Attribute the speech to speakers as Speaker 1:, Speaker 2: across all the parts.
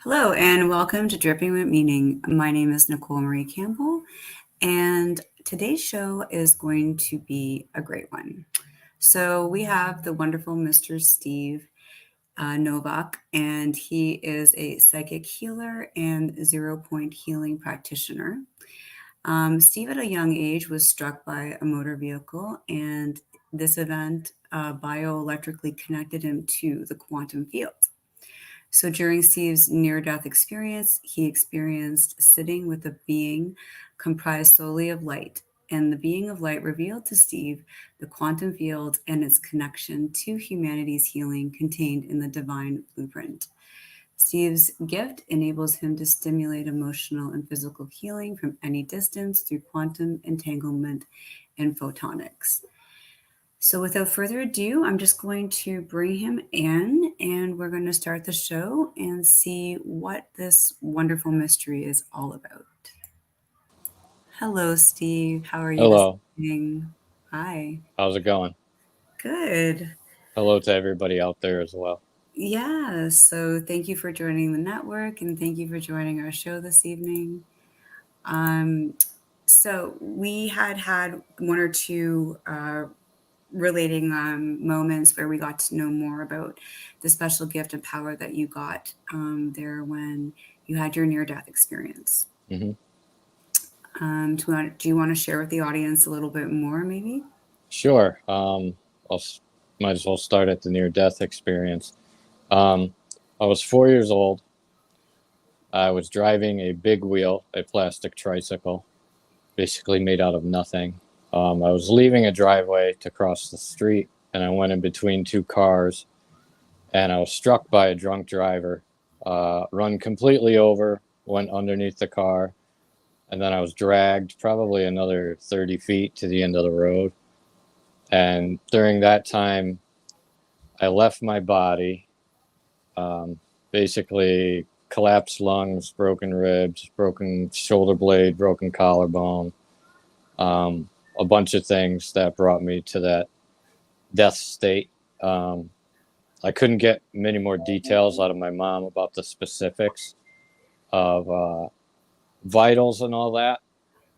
Speaker 1: Hello and welcome to Dripping with Meaning. My name is Nicole Marie Campbell, and today's show is going to be a great one. So, we have the wonderful Mr. Steve Noack, and he is a psychic healer and 0 point healing practitioner. Steve, at a young age, was struck by a motor vehicle, and this event bioelectrically connected him to the quantum field. So during Steve's near death experience, he experienced sitting with a being comprised solely of light. And the being of light revealed to Steve the quantum field and its connection to humanity's healing contained in the divine blueprint. Steve's gift enables him to stimulate emotional and physical healing from any distance through quantum entanglement and photonics. So, without further ado, I'm just going to bring him in and we're going to start the show and see what this wonderful mystery is all about. Hello, Steve. How are you this
Speaker 2: Hello,
Speaker 1: evening? Hi.
Speaker 2: how's it going?
Speaker 1: Good.
Speaker 2: Hello to everybody out there as well.
Speaker 1: Yeah. So, thank you for joining the network and thank you for joining our show this evening. Um, so, we had one or two relating moments where we got to know more about the special gift and power that you got there when you had your near death experience.
Speaker 2: hmm
Speaker 1: Do you want to share with the audience a little bit more, maybe?
Speaker 2: Sure. Might as well start at the near-death experience. Um, I was 4 years old. I was driving a big wheel, a plastic tricycle, basically made out of nothing. I was leaving a driveway to cross the street, and I went in between two cars, and I was struck by a drunk driver, run completely over, went underneath the car, and then I was dragged probably another 30 feet to the end of the road. And during that time, I left my body, um, basically collapsed lungs, broken ribs, broken shoulder blade, broken collarbone, a bunch of things that brought me to that death state. Um, I couldn't get many more details out of my mom about the specifics of vitals and all that.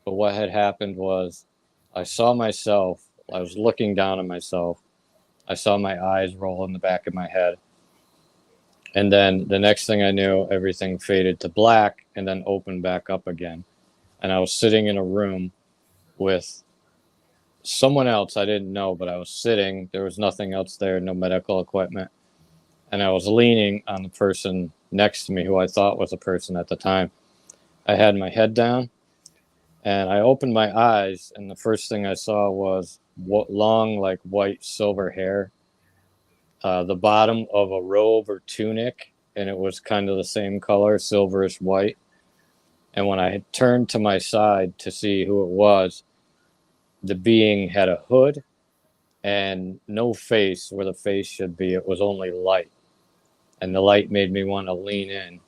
Speaker 2: But what had happened was I saw myself, I was looking down at myself. I saw my eyes roll in the back of my head. And then the next thing I knew, everything faded to black and then opened back up again. And I was sitting in a room with someone else I didn't know, but I was sitting. There was nothing else there, no medical equipment. And I was leaning on the person next to me, who I thought was a person at the time. I had my head down and I opened my eyes, and the first thing I saw was long, like white silver hair, the bottom of a robe or tunic, and it was kind of the same color, silverish white. And when I had turned to my side to see who it was, the being had a hood and no face where the face should be. It was only light. And the light made me want to lean in.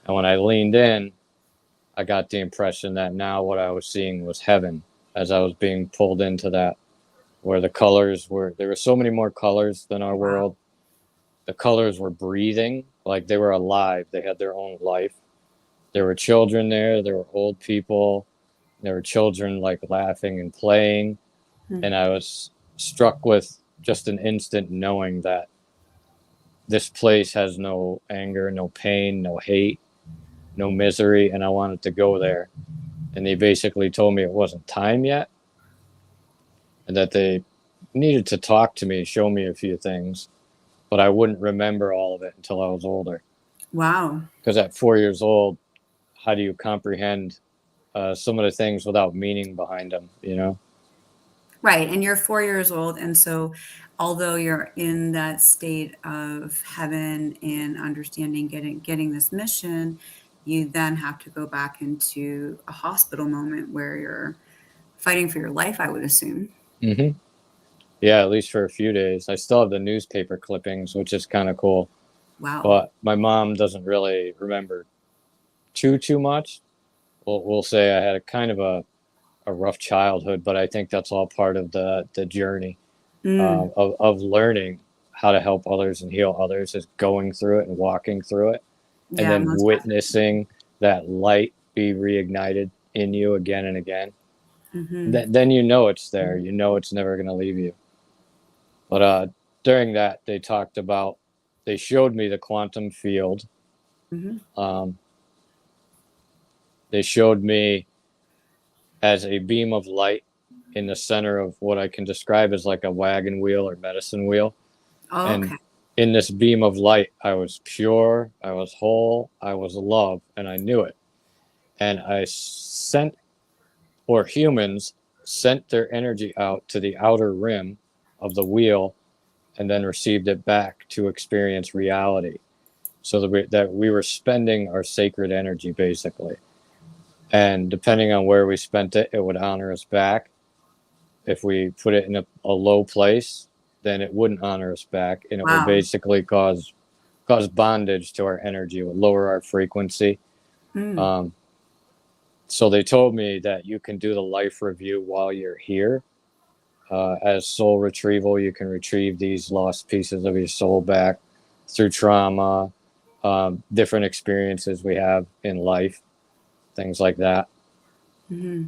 Speaker 2: And when I leaned in, I got the impression that now what I was seeing was heaven as I was being pulled into that, where the colors were, there were so many more colors than our
Speaker 1: Wow.
Speaker 2: world. The colors were breathing, like they were alive. They had their own life. There were children there. There were old people. There were children like laughing and playing.
Speaker 1: Hmm.
Speaker 2: And I was struck with just an instant knowing that this place has no anger, no pain, no hate, no misery. And I wanted to go there. And they basically told me it wasn't time yet and that they needed to talk to me, show me a few things, but I wouldn't remember all of it until I was older.
Speaker 1: Wow.
Speaker 2: Because at 4 years old, how do you comprehend some of the things without meaning behind them, you know?
Speaker 1: Right. And you're 4 years old. And so, although you're in that state of heaven and understanding getting this mission, you then have to go back into a hospital moment where you're fighting for your life, I would assume.
Speaker 2: hmm Yeah, at least for a few days. I still have the newspaper clippings, which is kind of cool.
Speaker 1: Wow.
Speaker 2: But my mom doesn't really remember too much. We'll say I had a kind of a rough childhood, but I think that's all part of the journey
Speaker 1: Mm,
Speaker 2: of learning how to help others and heal others, is going through it and walking through it. and
Speaker 1: Yeah,
Speaker 2: then
Speaker 1: most
Speaker 2: witnessing that light be reignited in you again and again,
Speaker 1: definitely.
Speaker 2: then you know it's there. You know it's never going to leave you. But during that, they showed me the quantum field.
Speaker 1: Hmm.
Speaker 2: Um, they showed me as a beam of light in the center of what I can describe as like a wagon wheel or medicine wheel.
Speaker 1: Oh,
Speaker 2: And
Speaker 1: okay.
Speaker 2: in this beam of light, I was pure, I was whole, I was love, and I knew it. And I sent, or humans sent their energy out to the outer rim of the wheel and then received it back to experience reality. So that we were spending our sacred energy basically. And depending on where we spent it, it would honor us back. If we put it in a low place, then it wouldn't honor us back, and it would
Speaker 1: Wow.
Speaker 2: basically cause bondage to our energy. It would lower our frequency.
Speaker 1: Mm.
Speaker 2: Um, so they told me that you can do the life review while you're here. As soul retrieval, you can retrieve these lost pieces of your soul back through trauma, different experiences we have in life, things like that.
Speaker 1: Hmm.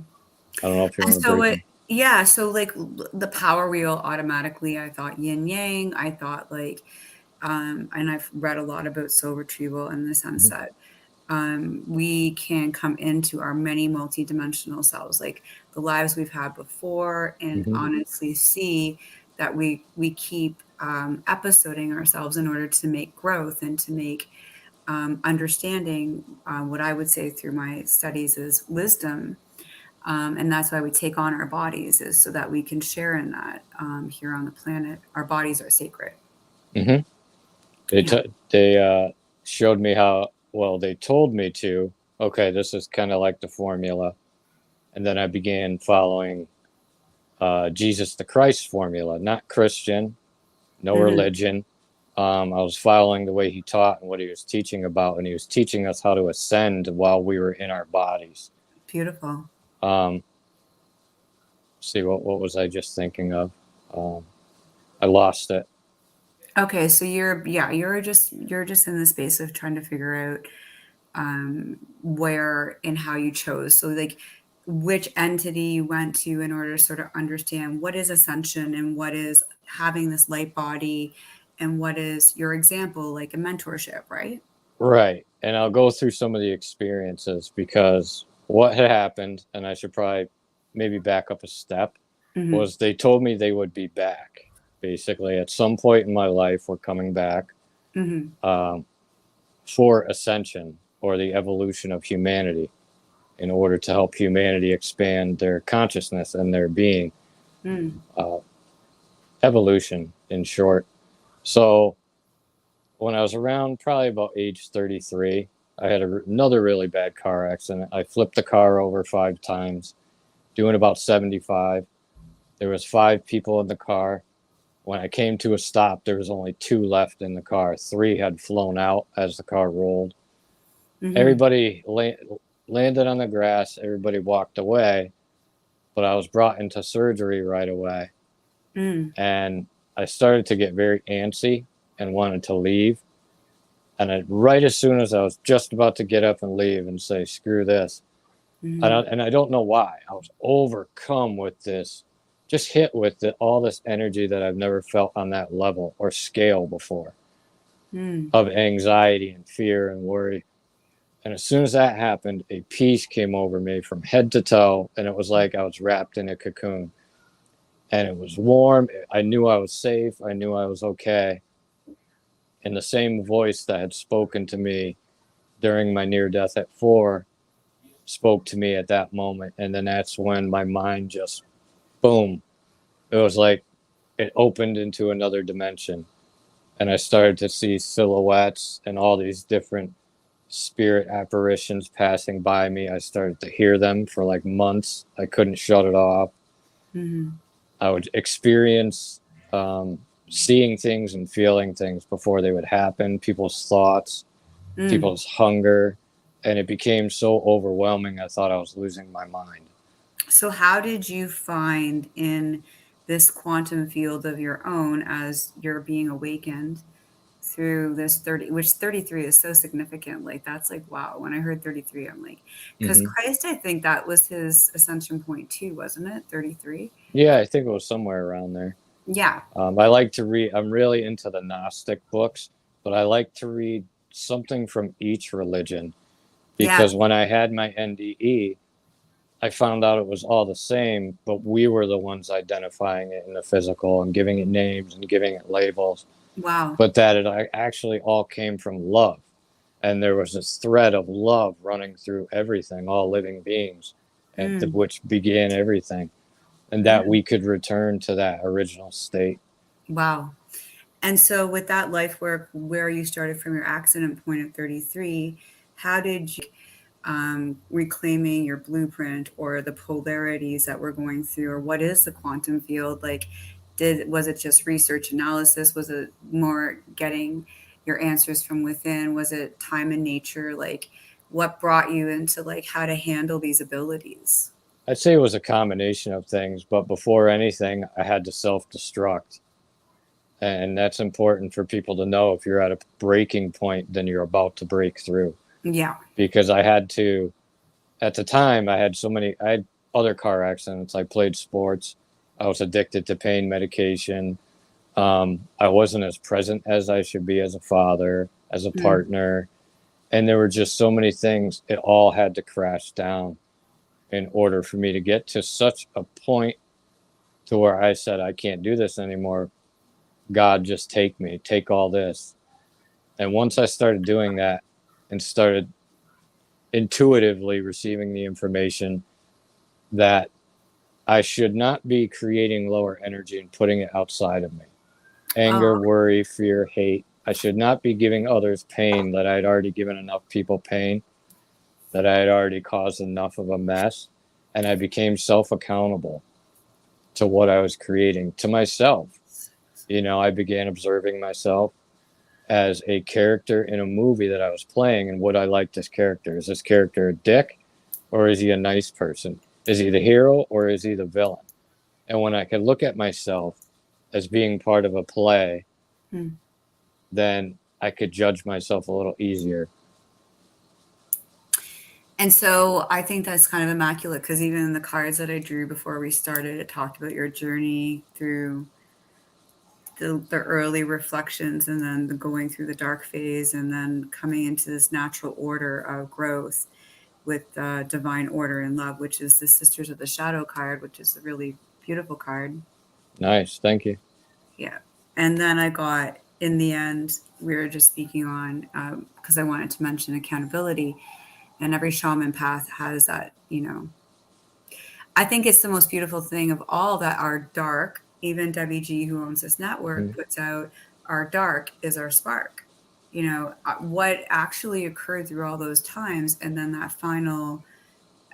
Speaker 2: I don't know if you
Speaker 1: And
Speaker 2: want to
Speaker 1: so
Speaker 2: break
Speaker 1: it,
Speaker 2: them.
Speaker 1: yeah, so like the power wheel automatically, I thought yin yang. I thought like, and I've read a lot about soul retrieval in the sense that we can come into our many multidimensional selves, like the lives we've had before, and
Speaker 2: Mm-hmm.
Speaker 1: honestly see that we keep episoding ourselves in order to make growth and to make understanding. What I would say through my studies is wisdom, and that's why we take on our bodies, is so that we can share in that here on the planet. Our bodies are sacred.
Speaker 2: Mm-hmm.
Speaker 1: Yeah.
Speaker 2: They showed me how well they told me to. Okay, this is kind of like the formula, and then I began following Jesus the Christ formula, not Christian, no
Speaker 1: Hmm.
Speaker 2: religion. I was following the way he taught and what he was teaching about, and he was teaching us how to ascend while we were in our bodies.
Speaker 1: Beautiful.
Speaker 2: Um, see, what was I just thinking of? Um, I lost it.
Speaker 1: Okay, so you're just in the space of trying to figure out where and how you chose. So, like, which entity you went to in order to sort of understand what is ascension and what is having this light body and what is your example, like a mentorship, right?
Speaker 2: Right. And I'll go through some of the experiences because what had happened, and I should probably maybe back up a step,
Speaker 1: Hmm.
Speaker 2: was they told me they would be back. Basically, at some point in my life, we're coming back
Speaker 1: Hmm.
Speaker 2: um, for ascension or the evolution of humanity in order to help humanity expand their consciousness and their being.
Speaker 1: Mm.
Speaker 2: Uh, Evolution, in short. So, when I was around probably about age 33, I had another really bad car accident. I flipped the car over 5 times, doing about 75. There was 5 people in the car. When I came to a stop, there was only 2 left in the car. 3 had flown out as the car rolled.
Speaker 1: Hmm.
Speaker 2: Everybody landed on the grass. Everybody walked away, but I was brought into surgery right away.
Speaker 1: Mm.
Speaker 2: And I started to get very antsy and wanted to leave. And right as soon as I was just about to get up and leave and say, screw this,
Speaker 1: Hmm.
Speaker 2: and I don't know why, I was overcome with this, just hit with all this energy that I've never felt on that level or scale before
Speaker 1: Mm.
Speaker 2: of anxiety and fear and worry. And as soon as that happened, a peace came over me from head to toe. And it was like I was wrapped in a cocoon. And it was warm. I knew I was safe. I knew I was okay. And the same voice that had spoken to me during my near death at 4 spoke to me at that moment. And then that's when my mind just, boom, it was like it opened into another dimension. And I started to see silhouettes and all these different spirit apparitions passing by me. I started to hear them for like months. I couldn't shut it off.
Speaker 1: Hmm.
Speaker 2: I would experience seeing things and feeling things before they would happen, people's thoughts,
Speaker 1: Mm.
Speaker 2: people's hunger. And it became so overwhelming, I thought I was losing my mind.
Speaker 1: So, how did you find in this quantum field of your own as you're being awakened through this 30, which 33 is so significant. Like, that's like, wow. When I heard 33, I'm like, because
Speaker 2: Hmm.
Speaker 1: Christ, I think that was his ascension point too, wasn't it? 33.
Speaker 2: Yeah, I think it was somewhere around there.
Speaker 1: Yeah.
Speaker 2: I like to read, I'm really into the Gnostic books, but I like to read something from each religion
Speaker 1: Yeah.
Speaker 2: because when I had my NDE, I found out it was all the same, but we were the ones identifying it in the physical and giving it names and giving it labels,
Speaker 1: Wow.
Speaker 2: but that it actually all came from love. And there was this thread of love running through everything, all living beings, and
Speaker 1: Mm,
Speaker 2: which began everything, and
Speaker 1: yeah.
Speaker 2: that we could return to that original state.
Speaker 1: Wow. And so, with that life work, where you started from your accident point of 33, how did you reclaiming your blueprint or the polarities that we're going through, or what is the quantum field? Like, was it just research analysis? Was it more getting your answers from within? Was it time and nature? Like, what brought you into like how to handle these abilities?
Speaker 2: I'd say it was a combination of things, but before anything, I had to self destruct. And that's important for people to know. If you're at a breaking point, then you're about to break through.
Speaker 1: Yeah.
Speaker 2: Because I had to, at the time, I had other car accidents. I played sports. I was addicted to pain medication. I wasn't as present as I should be as a father, as a
Speaker 1: Mm.
Speaker 2: partner. And there were just so many things. It all had to crash down in order for me to get to such a point to where I said, I can't do this anymore. God, just take me, take all this. And once I started doing that and started intuitively receiving the information that I should not be creating lower energy and putting it outside of me.
Speaker 1: Oh,
Speaker 2: Anger, worry, fear, hate. I should not be giving others pain that I had already given enough people pain, that I had already caused enough of a mess. And I became self accountable to what I was creating, to myself. I began observing myself as a character in a movie that I was playing, and would I like this character? Is this character a dick, or is he a nice person? Is he the hero, or is he the villain? And when I could look at myself as being part of a play,
Speaker 1: hmm.
Speaker 2: then I could judge myself a little easier.
Speaker 1: And so I think that's kind of immaculate because even in the cards that I drew before we started, it talked about your journey through the early reflections and then the going through the dark phase and then coming into this natural order of growth with divine order and love, which is the Sisters of the Shadow card, which is a really beautiful card.
Speaker 2: Nice, thank you.
Speaker 1: Yeah. And then I got, in the end, we were just speaking on, because I wanted to mention accountability, and every shaman path has that, I think it's the most beautiful thing of all that our dark, even WG, who owns this network,
Speaker 2: Mhm.
Speaker 1: puts out, our dark is our spark. What actually occurred through all those times, and then that final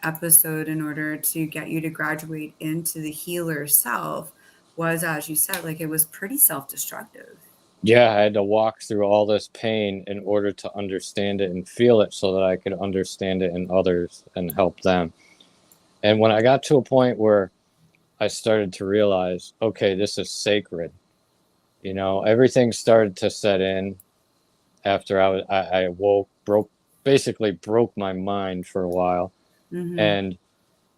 Speaker 1: episode in order to get you to graduate into the healer self was, as you said, like it was pretty self destructive.
Speaker 2: Yeah, I had to walk through all this pain in order to understand it and feel it so that I could understand it in others and help them. And when I got to a point where I started to realize, okay, this is sacred, everything started to set in after I woke, basically broke my mind for a while,
Speaker 1: Hmm.
Speaker 2: and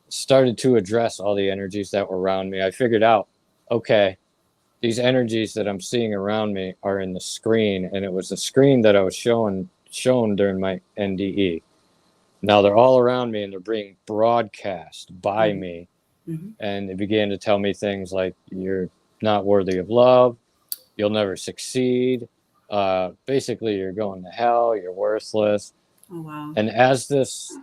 Speaker 2: started to address all the energies that were around me. I figured out, okay, these energies that I'm seeing around me are in the screen, and it was the screen that I was shown during my NDE. Now they're all around me and they're being broadcast by
Speaker 1: Hmm.
Speaker 2: me,
Speaker 1: Hmm.
Speaker 2: and they began to tell me things like, you're not worthy of love, you'll never succeed, basically you're going to hell, you're worthless.
Speaker 1: Oh, wow.
Speaker 2: And as this,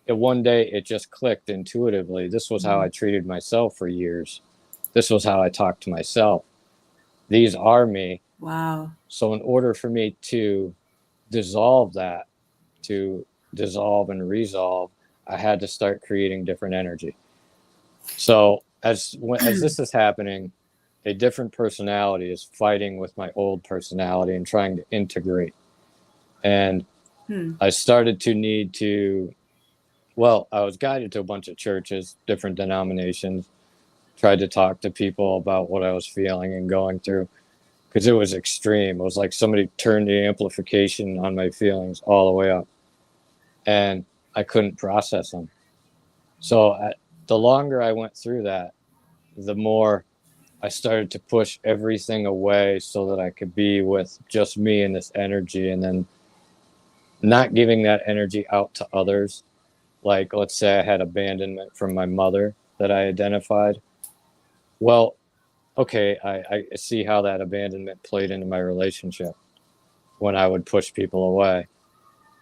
Speaker 2: one day it just clicked intuitively. This was how
Speaker 1: Hmm.
Speaker 2: I treated myself for years. This was how I talked to myself. These are me.
Speaker 1: Wow.
Speaker 2: So in order for me to dissolve that, to dissolve and resolve, I had to start creating different energy. So as this is happening, a different personality is fighting with my old personality and trying to integrate. And
Speaker 1: Hmm.
Speaker 2: I started to need to, well, I was guided to a bunch of churches, different denominations, tried to talk to people about what I was feeling and going through. because it was extreme. It was like somebody turned the amplification on my feelings all the way up, and I couldn't process them. So the longer I went through that, the more I started to push everything away so that I could be with just me and this energy, and then not giving that energy out to others. Like, let's say I had abandonment from my mother that I identified. Well, okay, I see how that abandonment played into my relationship when I would push people away.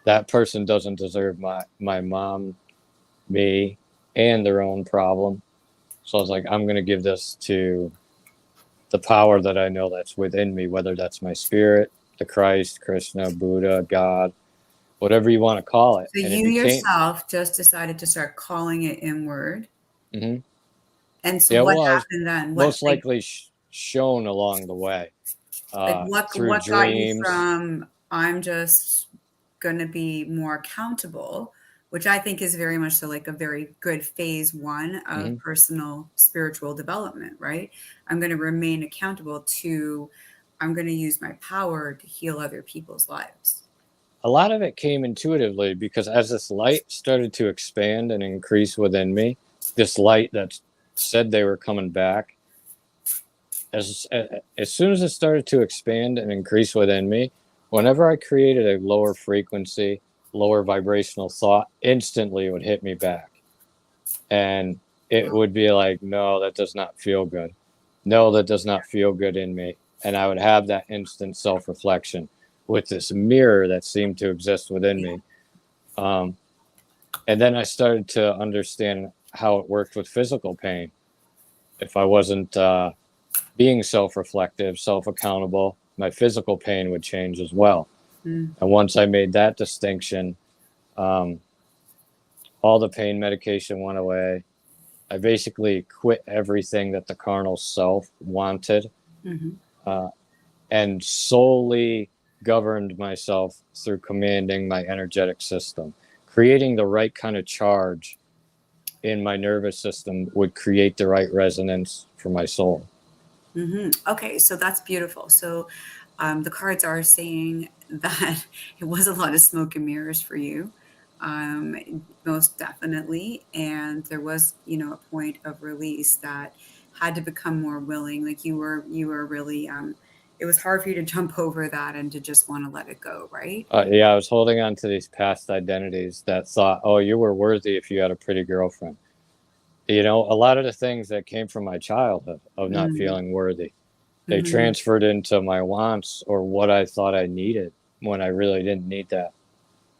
Speaker 2: That person doesn't deserve my mom, me, and their own problem. So I was like, I'm going to give this to the power that I know that's within me, whether that's my spirit, the Christ, Krishna, Buddha, God, whatever you want to call it.
Speaker 1: So
Speaker 2: And it
Speaker 1: you
Speaker 2: became,
Speaker 1: yourself just decided to start calling it inward.
Speaker 2: mm-hmm.
Speaker 1: And so
Speaker 2: Yeah,
Speaker 1: what
Speaker 2: well, I was
Speaker 1: happened then? What
Speaker 2: most likely shown along the way through
Speaker 1: what got you
Speaker 2: dreams.
Speaker 1: from I'm just going to be more accountable, which I think is very much so like a very good phase one of
Speaker 2: Mm-hmm.
Speaker 1: personal spiritual development, right? I'm going to remain accountable to I'm going to use my power to heal other people's lives.
Speaker 2: A lot of it came intuitively because as this light started to expand and increase within me, this light that said they were coming back, as soon as it started to expand and increase within me, whenever I created a lower frequency, lower vibrational thought, instantly it would hit me back. And it would be like, no, that does not feel good. No, that does not feel good in me. And I would have that instant self reflection with this mirror that seemed to exist within me. Um, and then I started to understand how it worked with physical pain. If I wasn't being self reflective, self accountable, my physical pain would change as well.
Speaker 1: Mm.
Speaker 2: And once I made that distinction, um, all the pain medication went away. I basically quit everything that the carnal self wanted,
Speaker 1: Mm-hmm.
Speaker 2: uh, and solely governed myself through commanding my energetic system. Creating the right kind of charge in my nervous system would create the right resonance for my soul.
Speaker 1: Mm-hmm. Okay, so that's beautiful. So the cards are saying that it was a lot of smoke and mirrors for you, most definitely. And there was, a point of release that had to become more willing. Like you were really, it was hard for you to jump over that and to just want to let it go, right?
Speaker 2: Yeah, I was holding on to these past identities that thought, oh, you were worthy if you had a pretty girlfriend. A lot of the things that came from my childhood of not
Speaker 1: Mm-hmm.
Speaker 2: feeling worthy, they
Speaker 1: Mm-hmm.
Speaker 2: transferred into my wants or what I thought I needed when I really didn't need that.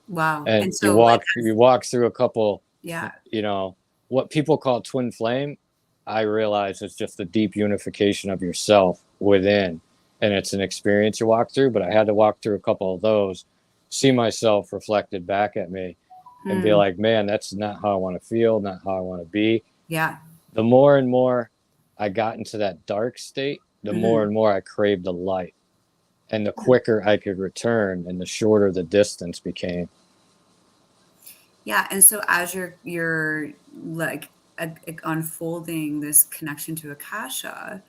Speaker 1: Wow. And
Speaker 2: And you
Speaker 1: so, like,
Speaker 2: walk you walk through a couple,
Speaker 1: yeah.
Speaker 2: you know, what people call twin flame. I realize it's just the deep unification of yourself within, and it's an experience you walk through. But I had to walk through a couple of those, see myself reflected back at me, and be
Speaker 1: Mm,
Speaker 2: like, man, that's not how I want to feel, not how I want to be.
Speaker 1: yeah.
Speaker 2: The more and more I got into that dark state, the more
Speaker 1: Hmm.
Speaker 2: and more I craved the light. And the quicker I could return and the shorter the distance became.
Speaker 1: Yeah, and so as you're like unfolding this connection to Akasha,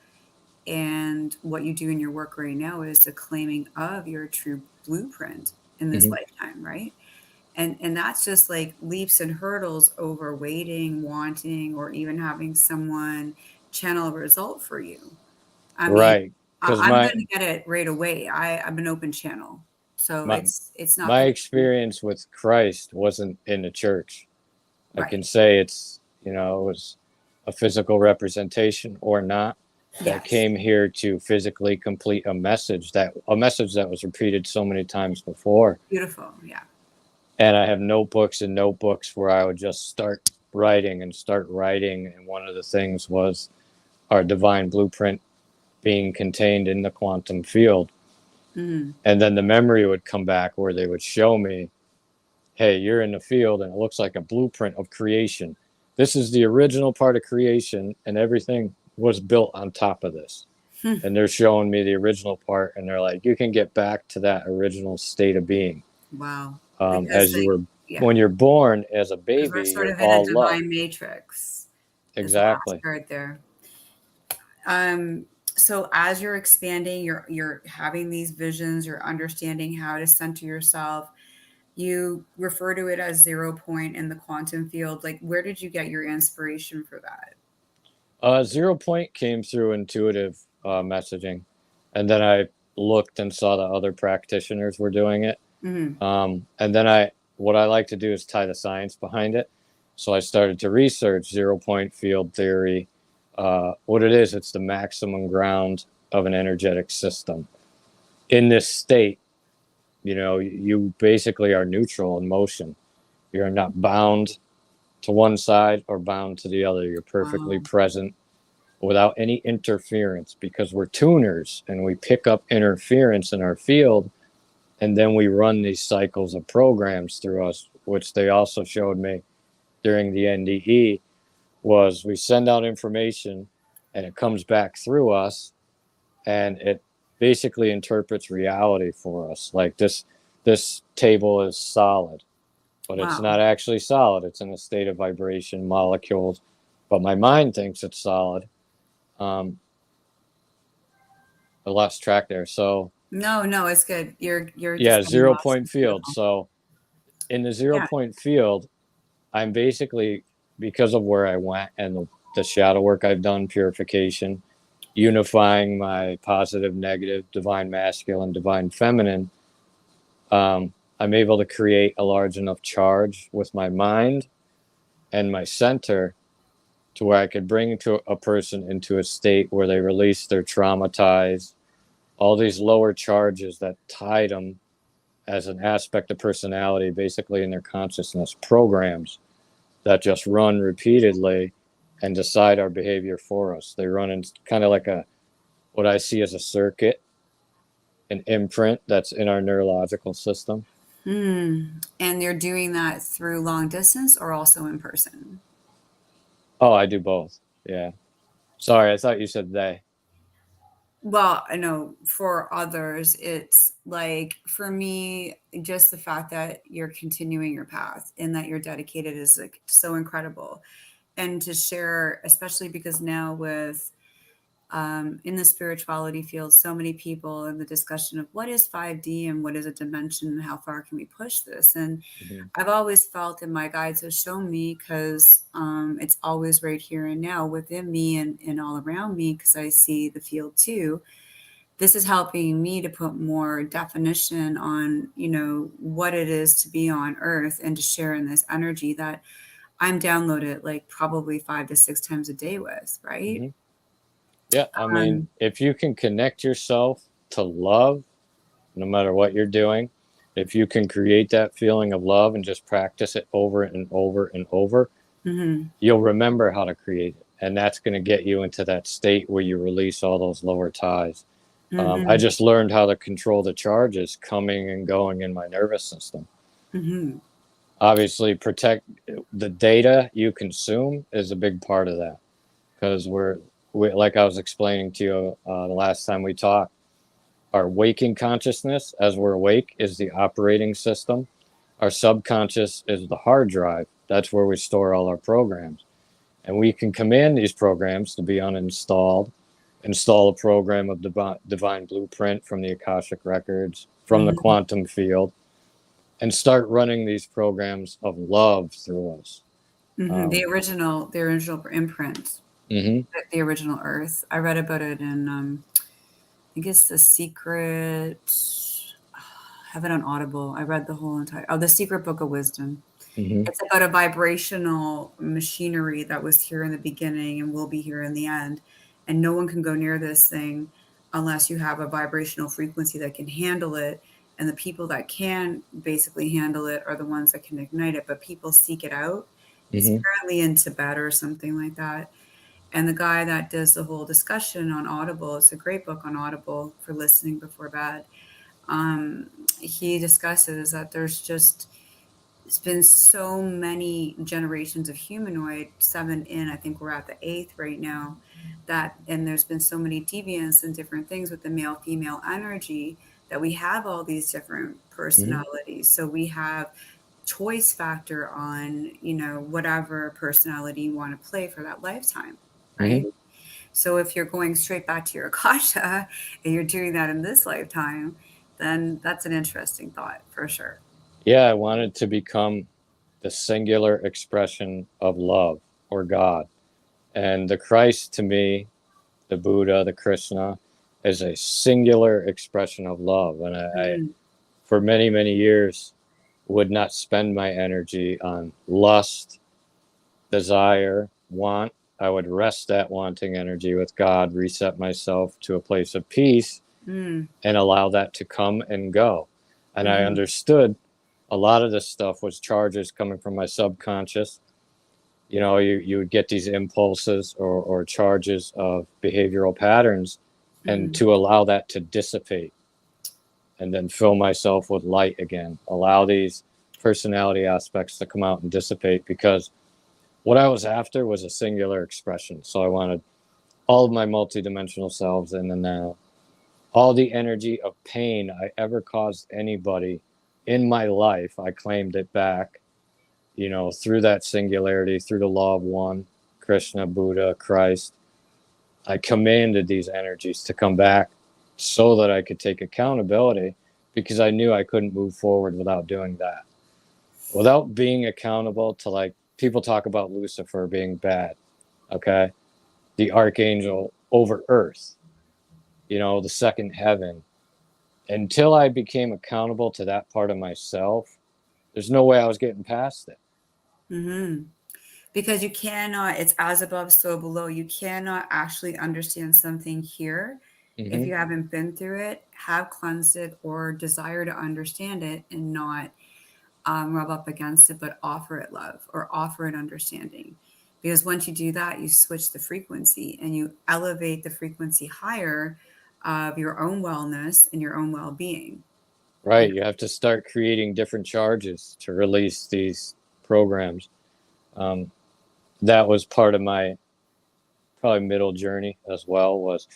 Speaker 1: and what you do in your work right now is the claiming of your true blueprint in this
Speaker 2: Mm-hmm.
Speaker 1: lifetime, right? And that's just like leaps and hurdles over waiting, wanting, or even having someone channel a result for you. I mean,
Speaker 2: Right. Because
Speaker 1: I'm gonna get it right away. I'm an open channel, so
Speaker 2: my
Speaker 1: it's not
Speaker 2: my
Speaker 1: gonna be
Speaker 2: experience with Christ wasn't in the church. I
Speaker 1: right.
Speaker 2: can say it was a physical representation or not that
Speaker 1: Yes.
Speaker 2: came here to physically complete a message that was repeated so many times before.
Speaker 1: Beautiful. Yeah.
Speaker 2: And I have notebooks and notebooks where I would just start writing and start writing. And one of the things was our divine blueprint being contained in the quantum field.
Speaker 1: Mhm.
Speaker 2: And then the memory would come back where they would show me, hey, you're in the field and it looks like a blueprint of creation. This is the original part of creation, and everything was built on top of this.
Speaker 1: Hmm.
Speaker 2: And they're showing me the original part, and they're like, you can get back to that original state of being.
Speaker 1: Wow.
Speaker 2: As
Speaker 1: Because
Speaker 2: you
Speaker 1: like,
Speaker 2: were,
Speaker 1: yeah,
Speaker 2: when you're born as a
Speaker 1: because we're
Speaker 2: baby,
Speaker 1: sort
Speaker 2: you're
Speaker 1: of in a
Speaker 2: all love.
Speaker 1: divine matrix. Is the last
Speaker 2: Exactly.
Speaker 1: card there. Um, So as you're expanding, you're having these visions, you're understanding how to center yourself. You refer to it as 0 point in the quantum field. Like, where did you get your inspiration for that?
Speaker 2: 0 point came through intuitive messaging, and then I looked and saw that other practitioners were doing it.
Speaker 1: Hmm.
Speaker 2: And then what I like to do is tie the science behind it. So I started to research 0 point field theory. What it is, it's the maximum ground of an energetic system. In this state, you basically are neutral in motion. You're not bound to one side or bound to the other. You're perfectly
Speaker 1: Wow.
Speaker 2: present without any interference, because we're tuners and we pick up interference in our field, and then we run these cycles of programs through us, which they also showed me during the NDE. Was we send out information and it comes back through us, and it basically interprets reality for us. Like this table is solid, but it's
Speaker 1: Wow.
Speaker 2: not actually solid. It's in a state of vibration, molecules, but my mind thinks it's solid. um, I lost track there. So
Speaker 1: No, no, it's good. You're
Speaker 2: yeah,
Speaker 1: just getting
Speaker 2: 0 point
Speaker 1: lost.
Speaker 2: field. So in the zero
Speaker 1: Yeah.
Speaker 2: point field, I'm basically, because of where I went and the shadow work I've done, purification, unifying my positive, negative, divine masculine, divine feminine, I'm able to create a large enough charge with my mind and my center to where I could bring to a person into a state where they release their traumatized, all these lower charges that tied them as an aspect of personality, basically in their consciousness, programs that just run repeatedly and decide our behavior for us. They run in kind of like what I see as a circuit, an imprint that's in our neurological system.
Speaker 1: Hmm. And you're doing that through long distance or also in person?
Speaker 2: Oh, I do both. Yeah. Sorry, I thought you said they.
Speaker 1: Well, I know for others, it's like for me, just the fact that you're continuing your path and that you're dedicated is like so incredible. And to share, especially because now with in the spirituality field, so many people in the discussion of what is 5D and what is a dimension and how far can we push this. And
Speaker 2: Mhm.
Speaker 1: I've always felt, and my guides have shown me, because it's always right here and now within me and all around me, because I see the field too. This is helping me to put more definition on, what it is to be on earth and to share in this energy that I'm downloaded like probably 5 to 6 times a day with, right?
Speaker 2: Mhm. Yeah, I mean,
Speaker 1: Um,
Speaker 2: if you can connect yourself to love, no matter what you're doing, if you can create that feeling of love and just practice it over and over and over,
Speaker 1: mhm,
Speaker 2: you'll remember how to create it. And that's going to get you into that state where you release all those lower ties. I
Speaker 1: mhm,
Speaker 2: just learned how to control the charges coming and going in my nervous system.
Speaker 1: mhm,
Speaker 2: Obviously, protect the data you consume is a big part of that, because like I was explaining to you the last time we talked, our waking consciousness as we're awake is the operating system. Our subconscious is the hard drive. That's where we store all our programs. And we can command these programs to be uninstalled, install a program of divine blueprint from the Akashic records, from the
Speaker 1: mhm,
Speaker 2: quantum field, and start running these programs of love through us.
Speaker 1: mhm.
Speaker 2: Um,
Speaker 1: The original imprint,
Speaker 2: mhm,
Speaker 1: the original Earth. I read about it in, I think it's The Secret. I have it on Audible. I read the whole entire. Oh, The Secret Book of Wisdom.
Speaker 2: mhm,
Speaker 1: It's about a vibrational machinery that was here in the beginning and will be here in the end. And no one can go near this thing unless you have a vibrational frequency that can handle it. And the people that can basically handle it are the ones that can ignite it. But people seek it out. It's
Speaker 2: mhm,
Speaker 1: apparently in Tibet or something like that. And the guy that does the whole discussion on Audible, it's a great book on Audible for listening before bed. He discusses that it's been so many generations of humanoid, seven in, I think we're at the eighth right now, and there's been so many deviants and different things with the male female energy that we have all these different
Speaker 2: mhm,
Speaker 1: personalities. So we have choice factor on, whatever personality you want to play for that lifetime, right?
Speaker 2: mhm.
Speaker 1: So if you're going straight back to your akasha and you're doing that in this lifetime, then that's an interesting thought for sure.
Speaker 2: Yeah, I wanted to become the singular expression of love or God. And the Christ to me, the Buddha, the Krishna, is a singular expression of love. And
Speaker 1: Mm,
Speaker 2: for many, many years, would not spend my energy on lust, desire, want. I would rest that wanting energy with God, reset myself to a place of peace,
Speaker 1: mm,
Speaker 2: and allow that to come and go. And I
Speaker 1: mm,
Speaker 2: understood a lot of this stuff was charges coming from my subconscious. You know, you would get these impulses or charges of behavioral patterns, and
Speaker 1: mm.
Speaker 2: to allow that to dissipate and then fill myself with light again, allow these personality aspects to come out and dissipate, because what I was after was a singular expression. So I wanted all of my multidimensional selves in the now, all the energy of pain I ever caused anybody in my life. I claimed it back, you know, through that singularity, through the law of one, Krishna, Buddha, Christ. I commanded these energies to come back so that I could take accountability, because I knew I couldn't move forward without doing that. Without being accountable to, like, people talk about Lucifer being bad, okay? The archangel over earth, you know, the second heaven. Until I became accountable to that part of myself, there's no way I was getting past it.
Speaker 1: Mm-hmm. Because you cannot, it's as above, so below. You cannot actually understand something here if
Speaker 2: Mm-hmm.
Speaker 1: you haven't been through it, have cleansed it, or desire to understand it and not rub up against it, but offer it love or offer it understanding. Because once you do that, you switch the frequency and you elevate the frequency higher of your own wellness and your own well being. You
Speaker 2: Right. You have to start creating different charges to release these programs. Um, that was part of my probably middle journey as well, was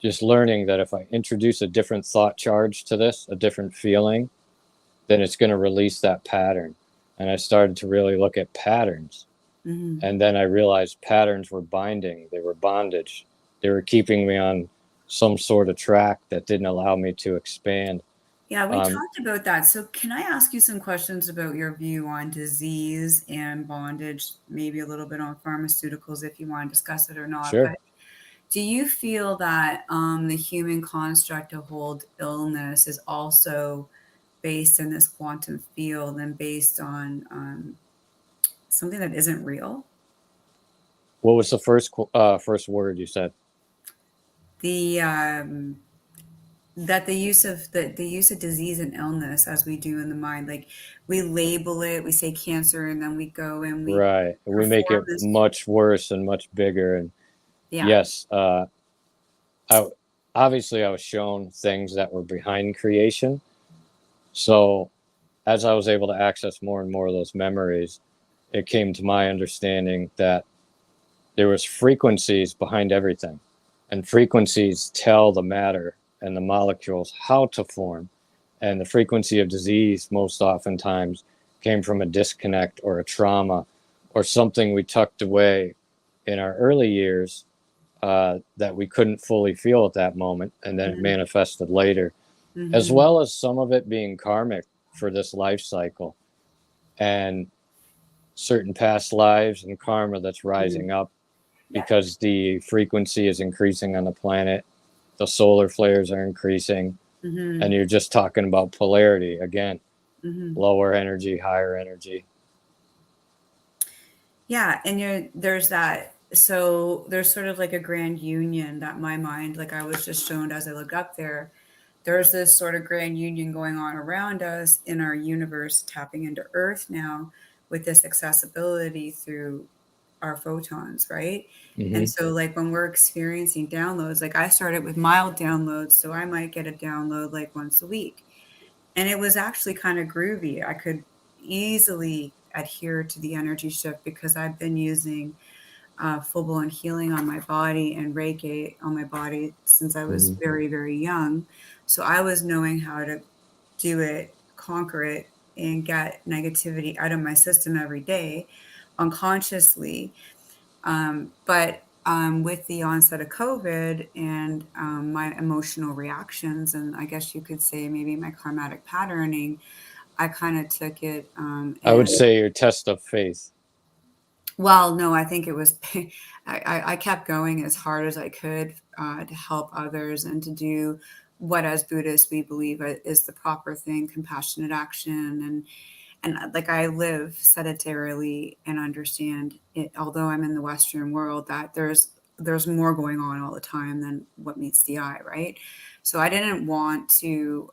Speaker 2: just learning that if I introduce a different thought charge to this, a different feeling, then it's going to release that pattern. And I started to really look at patterns.
Speaker 1: know? Hmm.
Speaker 2: And then I realized patterns were binding, they were bondage. They were keeping me on some sort of track that didn't allow me to expand.
Speaker 1: Yeah, we
Speaker 2: Um,
Speaker 1: talked about that. So, can I ask you some questions about your view on disease and bondage, maybe a little bit on pharmaceuticals if you want to discuss it or not?
Speaker 2: sure.
Speaker 1: But do you feel that the human construct to hold illness is also based in this quantum field and based on something that isn't real?
Speaker 2: What was the first word you said?
Speaker 1: The that the use of disease and illness as we do in the mind, like we label it, we say cancer, and then we go and we
Speaker 2: Right. We make
Speaker 1: perform
Speaker 2: it
Speaker 1: this.
Speaker 2: much worse and much bigger. And
Speaker 1: Yeah.
Speaker 2: yes, I obviously I was shown things that were behind creation. So as I was able to access more and more of those memories, it came to my understanding that there was frequencies behind everything, and frequencies tell the matter and the molecules how to form. And the frequency of disease most oftentimes came from a disconnect or a trauma or something we tucked away in our early years, that we couldn't fully feel at that moment, and then it
Speaker 1: Hmm.
Speaker 2: manifested later, as
Speaker 1: Hmm.
Speaker 2: well as some of it being karmic for this life cycle and certain past lives and karma that's
Speaker 1: Hmm.
Speaker 2: rising up
Speaker 1: Yeah.
Speaker 2: because the frequency is increasing on the planet, the solar flares are increasing, and
Speaker 1: Hmm.
Speaker 2: you're just talking about polarity again,
Speaker 1: Hmm.
Speaker 2: lower energy, higher energy.
Speaker 1: Yeah, and there's that. So there's sort of like a grand union that my mind, like I was just shown as I looked up there, there's this sort of grand union going on around us in our universe, tapping into Earth now with this accessibility through our photons, right? And
Speaker 2: Mm-hmm.
Speaker 1: so, like when we're experiencing downloads, like I started with mild downloads, so I might get a download like once a week. And it was actually kind of groovy. I could easily adhere to the energy shift because I've been using full blown healing on my body and Reiki on my body since I was
Speaker 2: Mm-hmm.
Speaker 1: very, very young. So I was knowing how to do it, conquer it, and get negativity out of my system every day unconsciously. But with the onset of COVID and my emotional reactions, and I guess you could say maybe my karmatic patterning, I kind of took it
Speaker 2: I would
Speaker 1: and
Speaker 2: say your test of faith.
Speaker 1: well, no, I think it was, I kept going as hard as I could to help others and to do what, as Buddhists, we believe is the proper thing, compassionate action. And like I live sedentarily and understand it, although I'm in the Western world, that there's more going on all the time than what meets the eye, right? So I didn't want to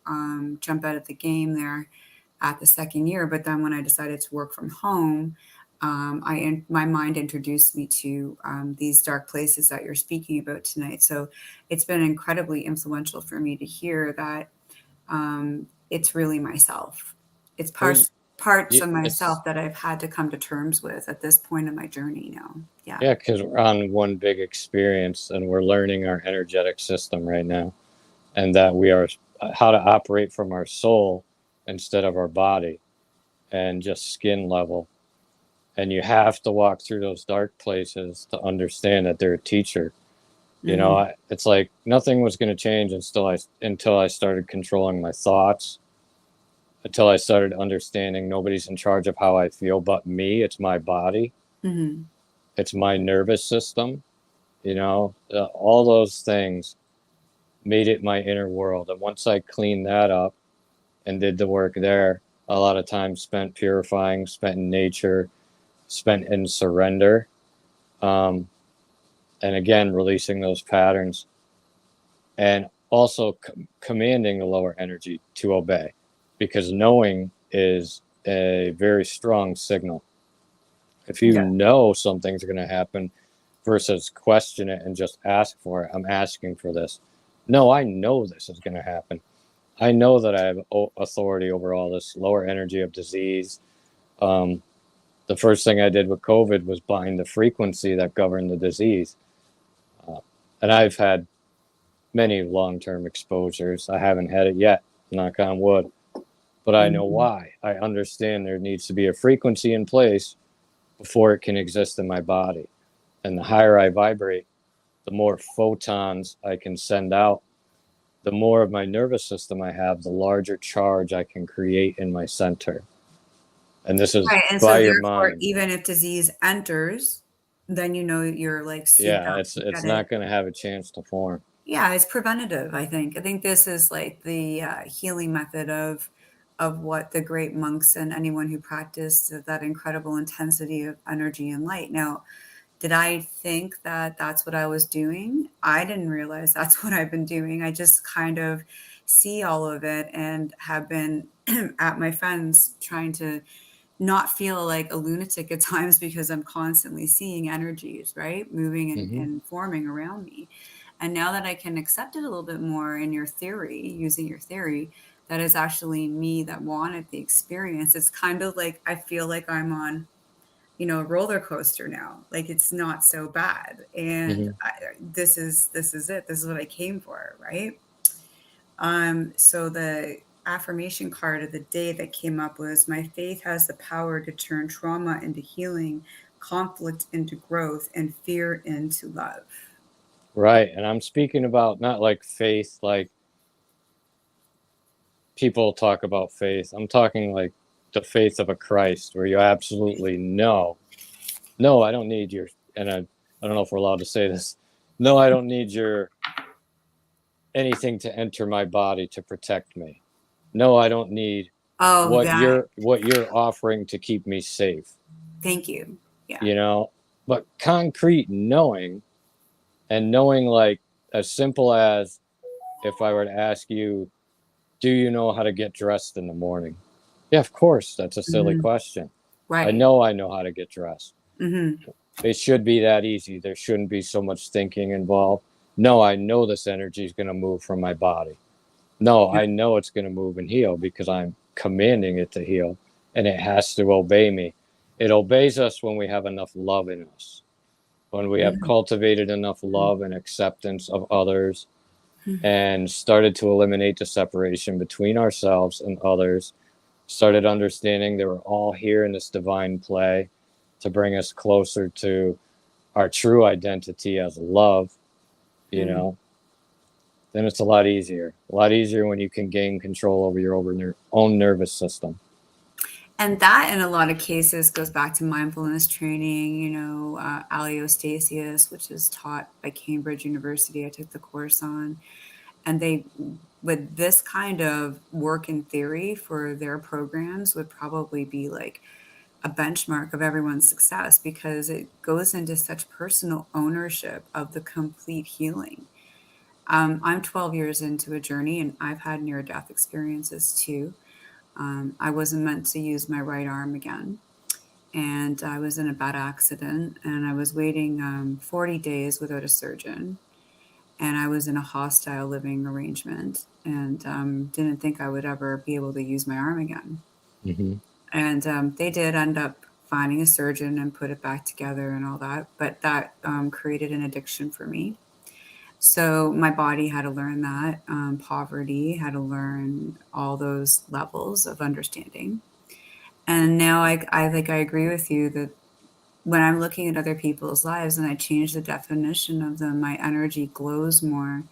Speaker 1: jump out of the game there at the second year, but then when I decided to work from home, my mind introduced me to these dark places that you're speaking about tonight. So it's been incredibly influential for me to hear that it's really myself. It's
Speaker 2: Well,
Speaker 1: parts of
Speaker 2: it's
Speaker 1: myself that I've had to come to terms with at this point in my journey now. Yeah.
Speaker 2: yeah, because we're on one big experience and we're learning our energetic system right now, and that we are how to operate from our soul instead of our body and just skin level. And you have to walk through those dark places to understand that they're a teacher. You know,
Speaker 1: Hmm.
Speaker 2: it's like nothing was going to change until I started controlling my thoughts, until I started understanding nobody's in charge of how I feel but me. It's my body,
Speaker 1: Hmm.
Speaker 2: it's my nervous system. You know, all those things made it my inner world. And once I cleaned that up and did the work there, a lot of time spent purifying, spent in nature, spent in surrender, um, and again releasing those patterns, and also commanding the lower energy to obey, because knowing is a very strong signal. If you
Speaker 1: Yeah.
Speaker 2: know something's going to happen versus question it and just ask for it, I'm asking for this. No, I know this is going to happen. I know that I have authority over all this lower energy of disease. Um, the first thing I did with COVID was bind the frequency that governed the disease. Uh, and I've had many long term exposures. I haven't had it yet, knock on wood, but I know
Speaker 1: Hmm.
Speaker 2: why. I understand there needs to be a frequency in place before it can exist in my body. And the higher I vibrate, the more photons I can send out, the more of my nervous system I have, the larger charge I can create in my center. And this is
Speaker 1: Right. And so
Speaker 2: by your
Speaker 1: therefore,
Speaker 2: mind.
Speaker 1: even if disease enters, then you know you're like souped
Speaker 2: Yeah,
Speaker 1: up
Speaker 2: it's
Speaker 1: to
Speaker 2: it's
Speaker 1: get it.
Speaker 2: not going to have a chance to form.
Speaker 1: Yeah, it's preventative, I think. I think this is like the healing method of what the great monks and anyone who practiced that incredible intensity of energy and light. Now, did I think that that's what I was doing? I didn't realize that's what I've been doing. I just kind of see all of it and have been at my friends trying to not feel like a lunatic at times because I'm constantly seeing energies, right? Moving
Speaker 2: Hmm.
Speaker 1: and forming around me. And now that I can accept it a little bit more in your theory, using your theory, that is actually me that wanted the experience. It's kind of like I feel like I'm on, a roller coaster now. Like it's not so bad. And
Speaker 2: Hmm.
Speaker 1: this is it. This is what I came for, right? So the affirmation card of the day that came up was my faith has the power to turn trauma into healing, conflict into growth, and fear into love.
Speaker 2: Right. And I'm speaking about not like faith, like people talk about faith. I'm talking like the faith of a Christ, where you absolutely know, no, I don't need your, and I don't know if we're allowed to say this. No, I don't need your anything to enter my body to protect me. No, I don't need
Speaker 1: Oh, that.
Speaker 2: what you're offering to keep me safe,
Speaker 1: Thank you. Yeah.
Speaker 2: you know? But concrete knowing, and knowing like as simple as if I were to ask you, do you know how to get dressed in the morning? Yeah, of course. That's a silly
Speaker 1: Hmm.
Speaker 2: question.
Speaker 1: Right.
Speaker 2: I know how to get dressed.
Speaker 1: Hmm.
Speaker 2: It should be that easy. There shouldn't be so much thinking involved. No, I know this energy is going to move from my body. No,
Speaker 1: Yeah.
Speaker 2: I know it's going to move and heal because I'm commanding it to heal, and it has to obey me. It obeys us when we have enough love in us, when we have
Speaker 1: Mhm.
Speaker 2: cultivated enough love and acceptance of others,
Speaker 1: Mhm.
Speaker 2: and started to eliminate the separation between ourselves and others, started understanding they were all here in this divine play to bring us closer to our true identity as love, you
Speaker 1: Mm.
Speaker 2: know, then it's a lot easier. A lot easier when you can gain control over your own nervous system.
Speaker 1: And that, in a lot of cases, goes back to mindfulness training, allostasis, which is taught by Cambridge University. I took the course on. And they, with this kind of work in theory for their programs, would probably be like a benchmark of everyone's success because it goes into such personal ownership of the complete healing. I'm 12 years into a journey and I've had near death experiences too. I wasn't meant to use my right arm again. And I was in a bad accident and I was waiting 40 days without a surgeon. And I was in a hostile living arrangement and didn't think I would ever be able to use my arm again.
Speaker 2: Mm-hmm.
Speaker 1: And they did end up finding a surgeon and put it back together and all that. But that created an addiction for me. So my body had to learn that. Poverty had to learn all those levels of understanding. And now I think I agree with you that when I'm looking at other people's lives and I change the definition of them, my energy glows more.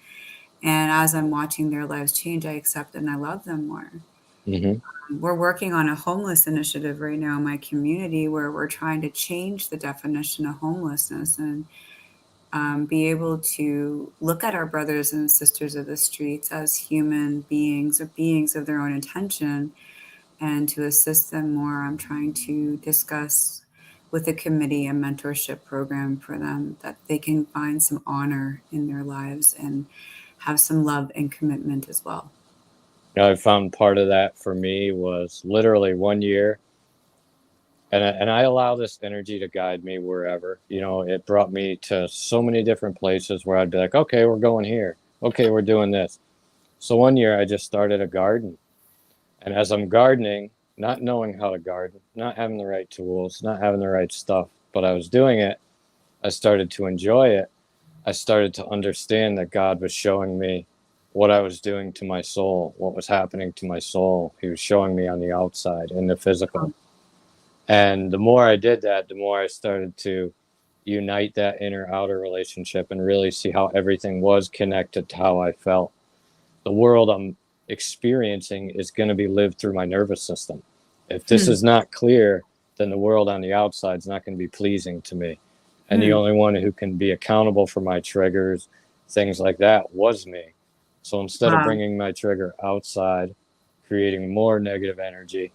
Speaker 1: And as I'm watching their lives change, I accept and I love them more.
Speaker 2: Mm-hmm.
Speaker 1: We're working on a homeless initiative right now in my community where we're trying to change the definition of homelessness and be able to look at our brothers and sisters of the streets as human beings or beings of their own intention and to assist them more. I'm trying to discuss with the committee a mentorship program for them that they can find some honor in their lives and have some love and commitment as well.
Speaker 2: I found part of that for me was literally 1 year. And I allow this energy to guide me wherever. It brought me to so many different places where I'd be like, okay, we're going here. Okay, we're doing this. So 1 year I just started a garden. And as I'm gardening, not knowing how to garden, not having the right tools, not having the right stuff, but I was doing it, I started to enjoy it. I started to understand that God was showing me what I was doing to my soul, what was happening to my soul. He was showing me on the outside, in the physical. And the more I did that, the more I started to unite that inner outer relationship and really see how everything was connected to how I felt. The world I'm experiencing is going to be lived through my nervous system. If this
Speaker 1: Hmm.
Speaker 2: is not clear, then the world on the outside is not going to be pleasing to me. And the
Speaker 1: Hmm.
Speaker 2: only one who can be accountable for my triggers, things like that, was me. So instead of
Speaker 1: Wow.
Speaker 2: bringing my trigger outside, creating more negative energy,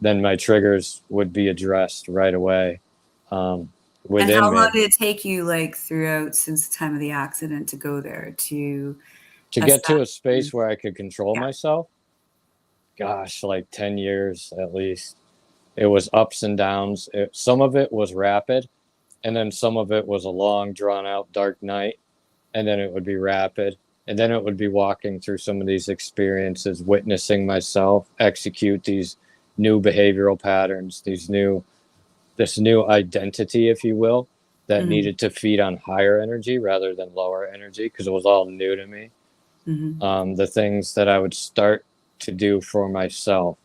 Speaker 2: then my triggers would be addressed right away
Speaker 1: And
Speaker 2: within
Speaker 1: how long
Speaker 2: me.
Speaker 1: did it take you, like, throughout since the time of the accident to go there to
Speaker 2: To
Speaker 1: assess?
Speaker 2: get to a space where I could control
Speaker 1: Yeah.
Speaker 2: myself, gosh, like 10 years at least. It was ups and downs. Some of it was rapid, and then some of it was a long, drawn out, dark night, and then it would be rapid. And then it would be walking through some of these experiences, witnessing myself execute these new behavioral patterns, this new identity, if you will, that
Speaker 1: Mhm.
Speaker 2: needed to feed on higher energy rather than lower energy because it was all new to me.
Speaker 1: Mhm.
Speaker 2: The things that I would start to do for myself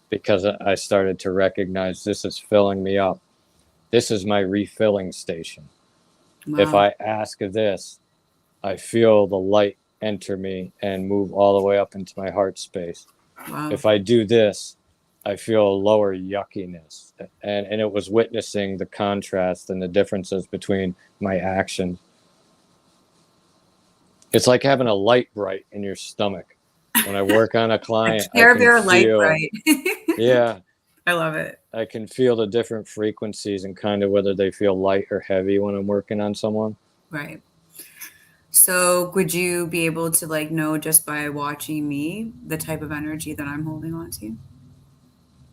Speaker 2: because I started to recognize this is filling me up. This is my refilling station. If
Speaker 1: Wow.
Speaker 2: I ask this, I feel the light enter me and move all the way up into my heart space.
Speaker 1: Wow.
Speaker 2: If I do this, I feel a lower yuckiness. And it was witnessing the contrast and the differences between my actions. It's like having a light bright in your stomach. When I work on a
Speaker 1: A
Speaker 2: client, I
Speaker 1: Care
Speaker 2: can
Speaker 1: Bear light
Speaker 2: feel,
Speaker 1: bright.
Speaker 2: yeah,
Speaker 1: I love it.
Speaker 2: I can feel the different frequencies and kind of whether they feel light or heavy when I'm working on someone.
Speaker 1: Right. So would you be able to, like, know just by watching me the type of energy that I'm holding on to?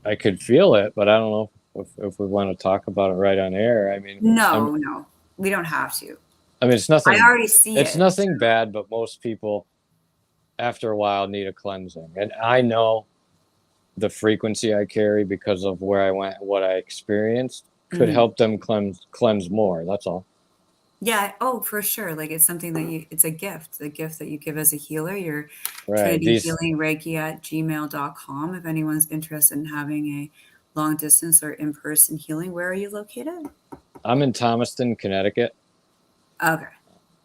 Speaker 2: I could feel it, but I don't know if we want to talk about it right on air.
Speaker 1: No, no. We don't have to.
Speaker 2: I mean,
Speaker 1: I already see
Speaker 2: it's
Speaker 1: it.
Speaker 2: nothing bad, but most people after a while need a cleansing. And I know the frequency I carry because of where I went, what I experienced could
Speaker 1: Mhm.
Speaker 2: help them cleanse more. That's all.
Speaker 1: Yeah, oh, for sure. Like, it's something that it's a gift that you give as a healer. Your
Speaker 2: Right.
Speaker 1: Trinity Healing Reiki at gmail.com. If anyone's interested in having a long distance or in person healing, where are you located?
Speaker 2: I'm in Thomaston, Connecticut.
Speaker 1: Okay.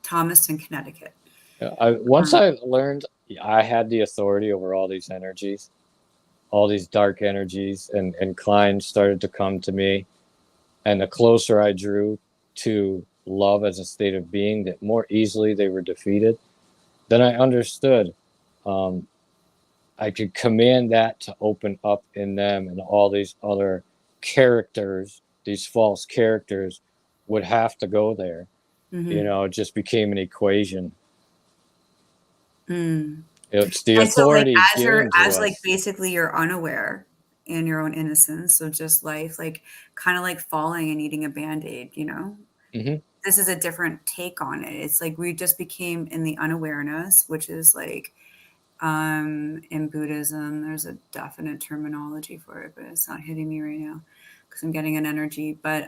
Speaker 1: Thomaston, Connecticut.
Speaker 2: Once
Speaker 1: Um,
Speaker 2: I learned I had the authority over all these energies, all these dark energies, and clients started to come to me. And the closer I drew to love as a state of being, that more easily they were defeated. Then I understood um, I could command that to open up in them, and all these other characters, these false characters, would have to go there.
Speaker 1: mhm.
Speaker 2: It just became an equation.
Speaker 1: Mm.
Speaker 2: It's the
Speaker 1: And so, like,
Speaker 2: authority
Speaker 1: as you're
Speaker 2: given to
Speaker 1: as, like,
Speaker 2: us.
Speaker 1: basically you're unaware in your own innocence of just life, like, kinda like falling and eating a Band-Aid, you know?
Speaker 2: Hmm.
Speaker 1: This is a different take on it. It's like we just became in the unawareness, which is like, in Buddhism, there's a definite terminology for it, but it's not hitting me right now because I'm getting an energy. But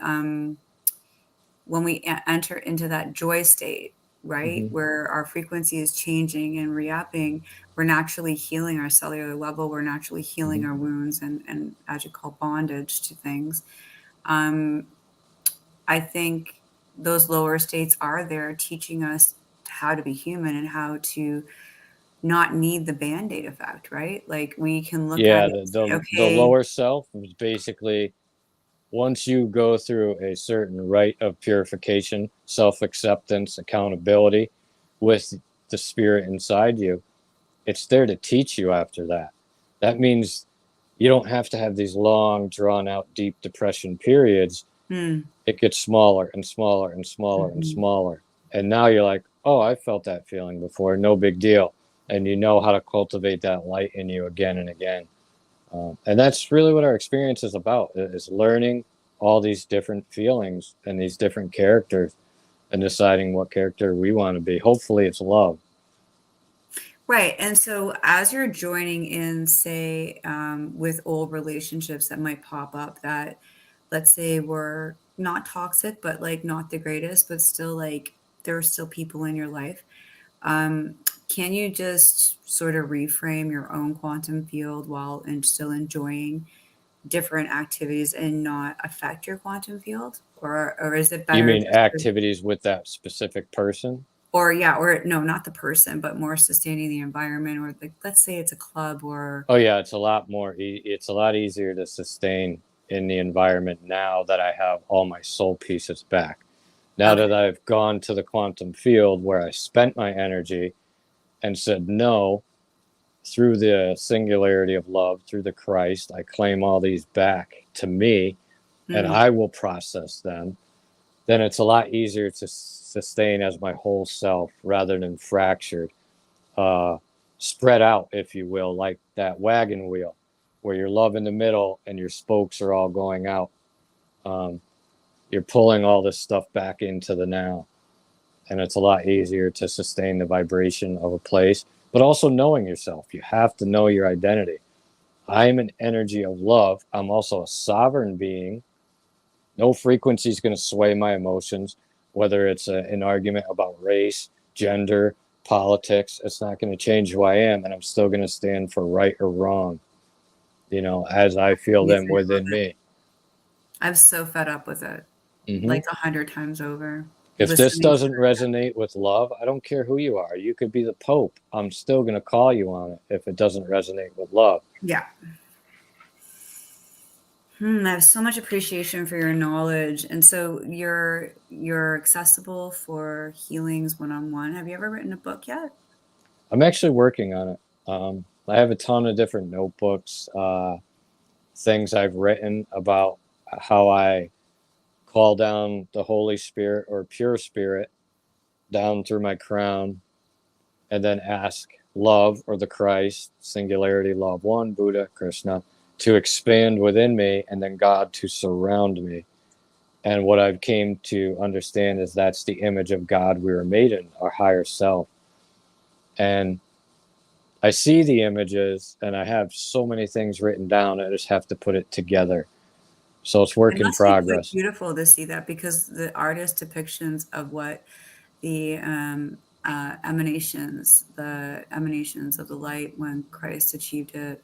Speaker 1: when we enter into that joy state, right,
Speaker 2: Hmm.
Speaker 1: where our frequency is changing and reapping, we're naturally healing our cellular level. We're naturally healing
Speaker 2: Hmm.
Speaker 1: our wounds and as you call bondage to things. Um, I think those lower states are there teaching us how to be human and how to not need the band-aid effect, right? Like we can look at
Speaker 2: Yeah,
Speaker 1: it
Speaker 2: the,
Speaker 1: and say,
Speaker 2: the
Speaker 1: okay,
Speaker 2: lower self is basically once you go through a certain rite of purification, self acceptance, accountability with the spirit inside you, it's there to teach you after that. That means you don't have to have these long, drawn out, deep depression periods.
Speaker 1: hmm,
Speaker 2: It gets smaller and smaller and smaller and
Speaker 1: mhm.
Speaker 2: smaller. And now you're like, oh, I felt that feeling before, no big deal. And you know how to cultivate that light in you again and again. And that's really what our experience is about, is learning all these different feelings and these different characters and deciding what character we want to be. Hopefully it's love.
Speaker 1: Right. And so as you're joining in, say, with old relationships that might pop up that, let's say, were not toxic, but like not the greatest, but still like there are still people in your life. Um, can you just sort of reframe your own quantum field while and still enjoying different activities and not affect your quantum field? Or is it
Speaker 2: You
Speaker 1: better
Speaker 2: mean
Speaker 1: just to,
Speaker 2: activities with that specific person?
Speaker 1: or yeah, or no, not the person, but more sustaining the environment, or like let's say it's a club or
Speaker 2: Oh yeah, it's a lot more. It's a lot easier to sustain in the environment now that I have all my soul pieces back. Now
Speaker 1: okay.
Speaker 2: that I've gone to the quantum field where I spent my energy and said no, through the singularity of love, through the Christ, I claim all these back to me, and
Speaker 1: Mm,
Speaker 2: I will process them. Then it's a lot easier to sustain as my whole self rather than fractured, uh, spread out, if you will, like that wagon wheel, where your love in the middle and your spokes are all going out. Um, you're pulling all this stuff back into the now, and it's a lot easier to sustain the vibration of a place, but also knowing yourself. You have to know your identity. I'm an energy of love. I'm also a sovereign being. No frequency is going to sway my emotions, whether it's an argument about race, gender, politics. It's not going to change who I am, and I'm still going to stand for right or wrong, as I feel them
Speaker 1: amazing. I love
Speaker 2: within
Speaker 1: it.
Speaker 2: me.
Speaker 1: I'm so fed up with it,
Speaker 2: Hmm.
Speaker 1: like 100 times over,
Speaker 2: If this
Speaker 1: listening to
Speaker 2: doesn't resonate with love, I don't care who you are. You could be the Pope. I'm still going to call you on it if it doesn't resonate with love.
Speaker 1: yeah. I have so much appreciation for your knowledge, and so you're accessible for healings one-on-one. Have you ever written a book yet?
Speaker 2: I'm actually working on it. I have a ton of different notebooks, things I've written about how I call down the Holy Spirit or pure spirit down through my crown, and then ask love or the Christ, singularity, love, one, Buddha, Krishna, to expand within me, and then God to surround me. And what I've came to understand is that's the image of God we were made in, our higher self. And I see the images and I have so many things written down. I just have to put it together. So it's
Speaker 1: It
Speaker 2: work in
Speaker 1: must be quite
Speaker 2: progress.
Speaker 1: beautiful to see that because the artist depictions of what the the emanations of the light when Christ achieved it,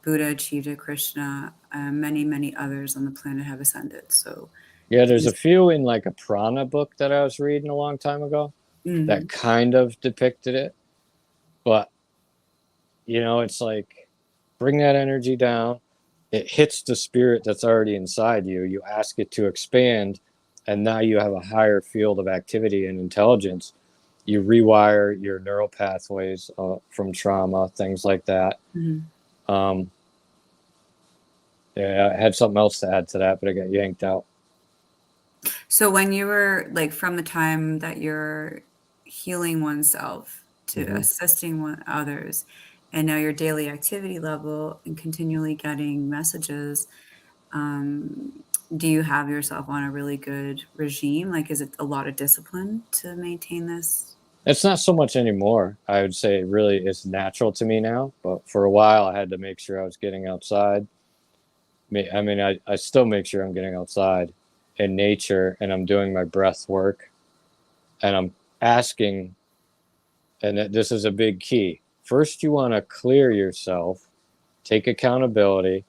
Speaker 1: Buddha achieved it, Krishna, many, many others on the planet have ascended. So,
Speaker 2: Yeah, there's a
Speaker 1: these,
Speaker 2: few in like a prana book that I was reading a long time ago that
Speaker 1: mm,
Speaker 2: kind of depicted it. But, it's like bring that energy down. It hits the spirit that's already inside you. You ask it to expand, and now you have a higher field of activity and intelligence. You rewire your neural pathways from trauma, things like that.
Speaker 1: mm.
Speaker 2: Um, yeah, I had something else to add to that, but I got yanked out.
Speaker 1: So when you were like from the time that you're healing oneself to
Speaker 2: Hmm.
Speaker 1: assisting others, and now your daily activity level and continually getting messages, um, do you have yourself on a really good regime? Like, is it a lot of discipline to maintain this?
Speaker 2: It's not so much anymore. I would say it really is natural to me now, but for a while I had to make sure I was getting outside. I mean, I still make sure I'm getting outside in nature and I'm doing my breath work and I'm asking, and this is a big key. First, you want to clear yourself, take accountability.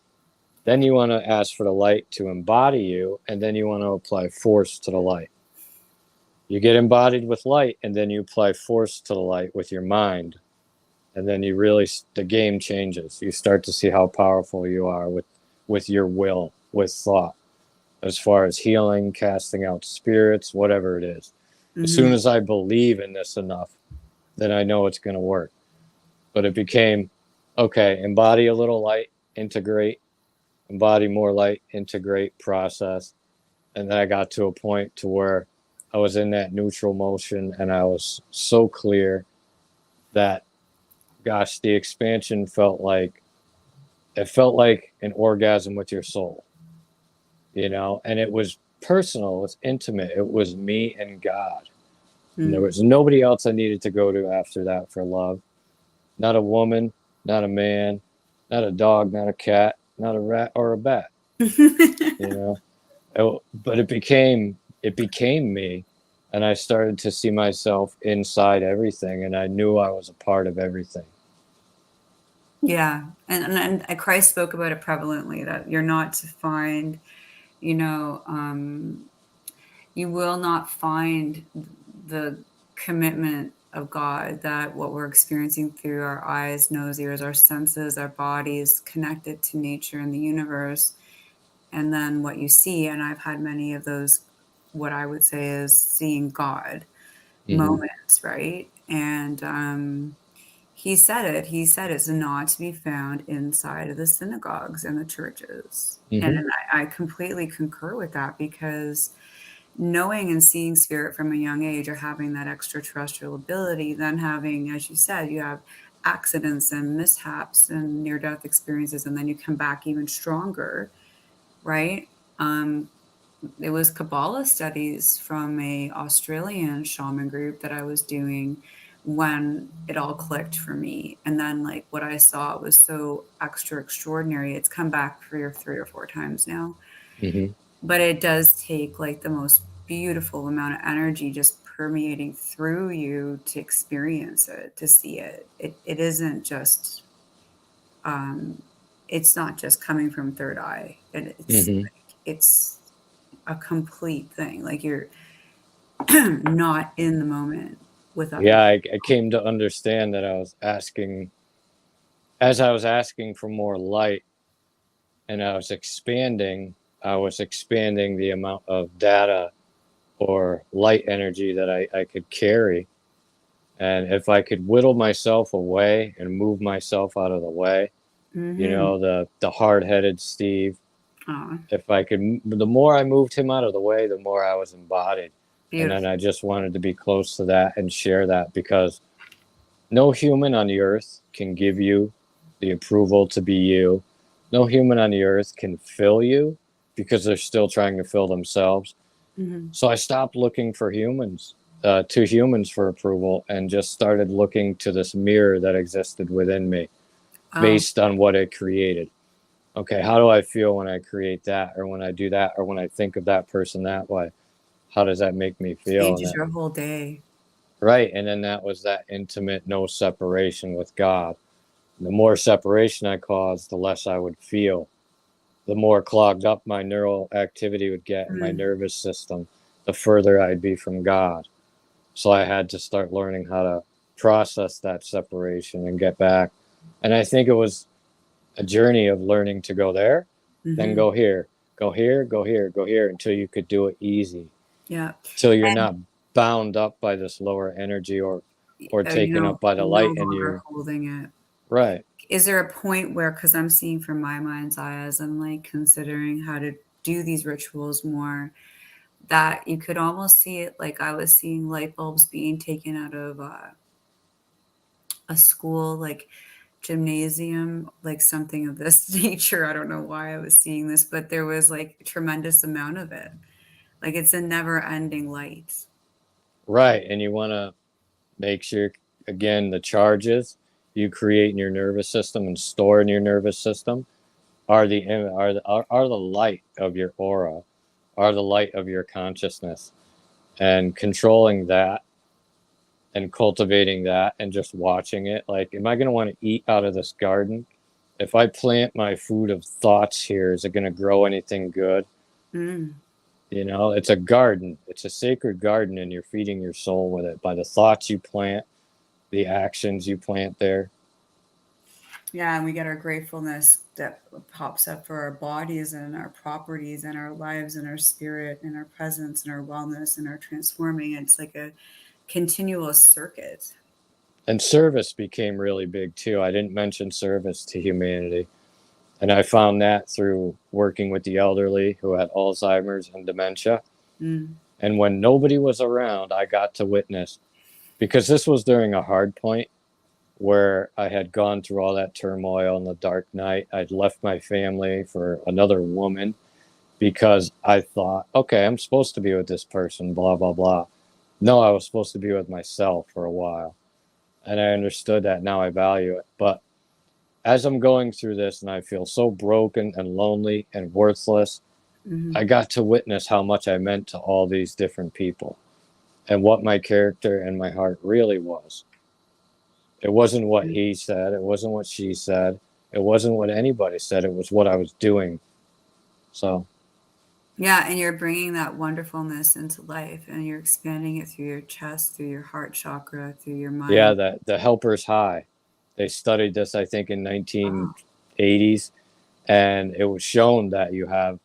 Speaker 2: Then you want to ask for the light to embody you, and then you want to apply force to the light. You get embodied with light, and then you apply force to the light with your mind. And then the game changes. You start to see how powerful you are with your will, with thought, as far as healing, casting out spirits, whatever it is. As soon
Speaker 1: Hmm.
Speaker 2: as I believe in this enough, then I know it's going to work. But it became, okay, embody a little light, integrate, embody more light, integrate, process. And then I got to a point to where I was in that neutral motion and I was so clear that, gosh, the expansion felt like an orgasm with your soul, and it was personal, it was intimate, it was me and God. And there
Speaker 1: Mm.
Speaker 2: was nobody else I needed to go to after that for love. Not a woman, not a man, not a dog, not a cat, not a rat or a bat, you know. But it became me, and I started to see myself inside everything, and I knew I was a part of everything.
Speaker 1: Yeah, and Christ spoke about it prevalently that you're not to find, you know, you will not find the commitment of God that what we're experiencing through our eyes, nose, ears, our senses, our bodies connected to nature and the universe, and then what you see. And I've had many of those, what I would say is seeing God
Speaker 2: Hmm.
Speaker 1: moments, right? And he said it. He said it's not to be found inside of the synagogues and the churches. And
Speaker 2: Hmm.
Speaker 1: I completely concur with that because knowing and seeing spirit from a young age or having that extraterrestrial ability, then having, as you said, you have accidents and mishaps and near death experiences, and then you come back even stronger, right? Um, it was Kabbalah studies from a Australian shaman group that I was doing when it all clicked for me. And then like what I saw was so extraordinary. It's come back three or four times now.
Speaker 2: Hmm.
Speaker 1: But it does take like the most beautiful amount of energy just permeating through you to experience it, to see it. It isn't just um it's not just coming from third eye. It's
Speaker 2: Hmm.
Speaker 1: like it's a complete thing. Like you're not in the moment with other
Speaker 2: Yeah,
Speaker 1: people.
Speaker 2: I came to understand that as I was asking for more light and I was expanding the amount of data or light energy that I could carry. And if I could whittle myself away and move myself out of the way,
Speaker 1: Mm-hmm.
Speaker 2: the hard-headed Steve,
Speaker 1: Oh,
Speaker 2: if I could, the more I moved him out of the way, the more I was embodied. And then
Speaker 1: beautiful.
Speaker 2: I just wanted to be close to that and share that because no human on the earth can give you the approval to be you. No human on the earth can fill you because they're still trying to fill themselves.
Speaker 1: Mm-hmm.
Speaker 2: So I stopped looking for to humans for approval, and just started looking to this mirror that existed within me
Speaker 1: Oh,
Speaker 2: based on what it created. Okay, how do I feel when I create that, or when I do that, or when I think of that person that way? How does that make me feel?
Speaker 1: changes your whole day.
Speaker 2: Right. And then that was that intimate, no separation with God. The more separation I caused, the less I would feel. The more clogged up my neural activity would get in my
Speaker 1: Mm.
Speaker 2: nervous system, the further I'd be from God. So I had to start learning how to process that separation and get back. And I think it was a journey of learning to go there, then
Speaker 1: Hmm.
Speaker 2: go here, go here, go here, go here until you could do it easy,
Speaker 1: Yeah.
Speaker 2: till you're
Speaker 1: And
Speaker 2: not bound up by this lower energy or
Speaker 1: you
Speaker 2: taken
Speaker 1: know,
Speaker 2: up by the
Speaker 1: no
Speaker 2: light and
Speaker 1: longer
Speaker 2: you're
Speaker 1: holding it.
Speaker 2: right.
Speaker 1: Is there a point where, because I'm seeing from my mind's eye as I'm like considering how to do these rituals more, that you could almost see it like I was seeing light bulbs being taken out of a school, like gymnasium, like something of this nature. I don't know why I was seeing this, but there was like a tremendous amount of it. Like it's a never ending light.
Speaker 2: Right. And you want to make sure, again, the charges you create in your nervous system and store in your nervous system are the light of your aura, are the light of your consciousness, and controlling that and cultivating that and just watching it. Like, am I going to want to eat out of this garden? If I plant my food of thoughts here, is it going to grow anything good?
Speaker 1: Mm.
Speaker 2: It's a garden. It's a sacred garden, and you're feeding your soul with it by the thoughts you plant, the actions you plant there.
Speaker 1: Yeah, and we get our gratefulness that pops up for our bodies and our properties and our lives and our spirit and our presence and our wellness and our transforming. It's like a continuous circuit.
Speaker 2: And service became really big too. I didn't mention service to humanity. And I found that through working with the elderly who had Alzheimer's and dementia.
Speaker 1: Mm.
Speaker 2: And when nobody was around, I got to witness, because this was during a hard point where I had gone through all that turmoil in the dark night. I'd left my family for another woman because I thought, okay, I'm supposed to be with this person, blah, blah, blah. No, I was supposed to be with myself for a while. And I understood that. Now I value it. But as I'm going through this and I feel so broken and lonely and worthless, I
Speaker 1: Hmm.
Speaker 2: got to witness how much I meant to all these different people and what my character and my heart really was. It wasn't what he said, it wasn't what she said, it wasn't what anybody said, it was what I was doing. So,
Speaker 1: Yeah, and you're bringing that wonderfulness into life and you're expanding it through your chest, through your heart chakra, through your
Speaker 2: yeah,
Speaker 1: mind.
Speaker 2: the helper's high. They studied this, I think, in
Speaker 1: Wow.
Speaker 2: 1980s, and it was shown that you have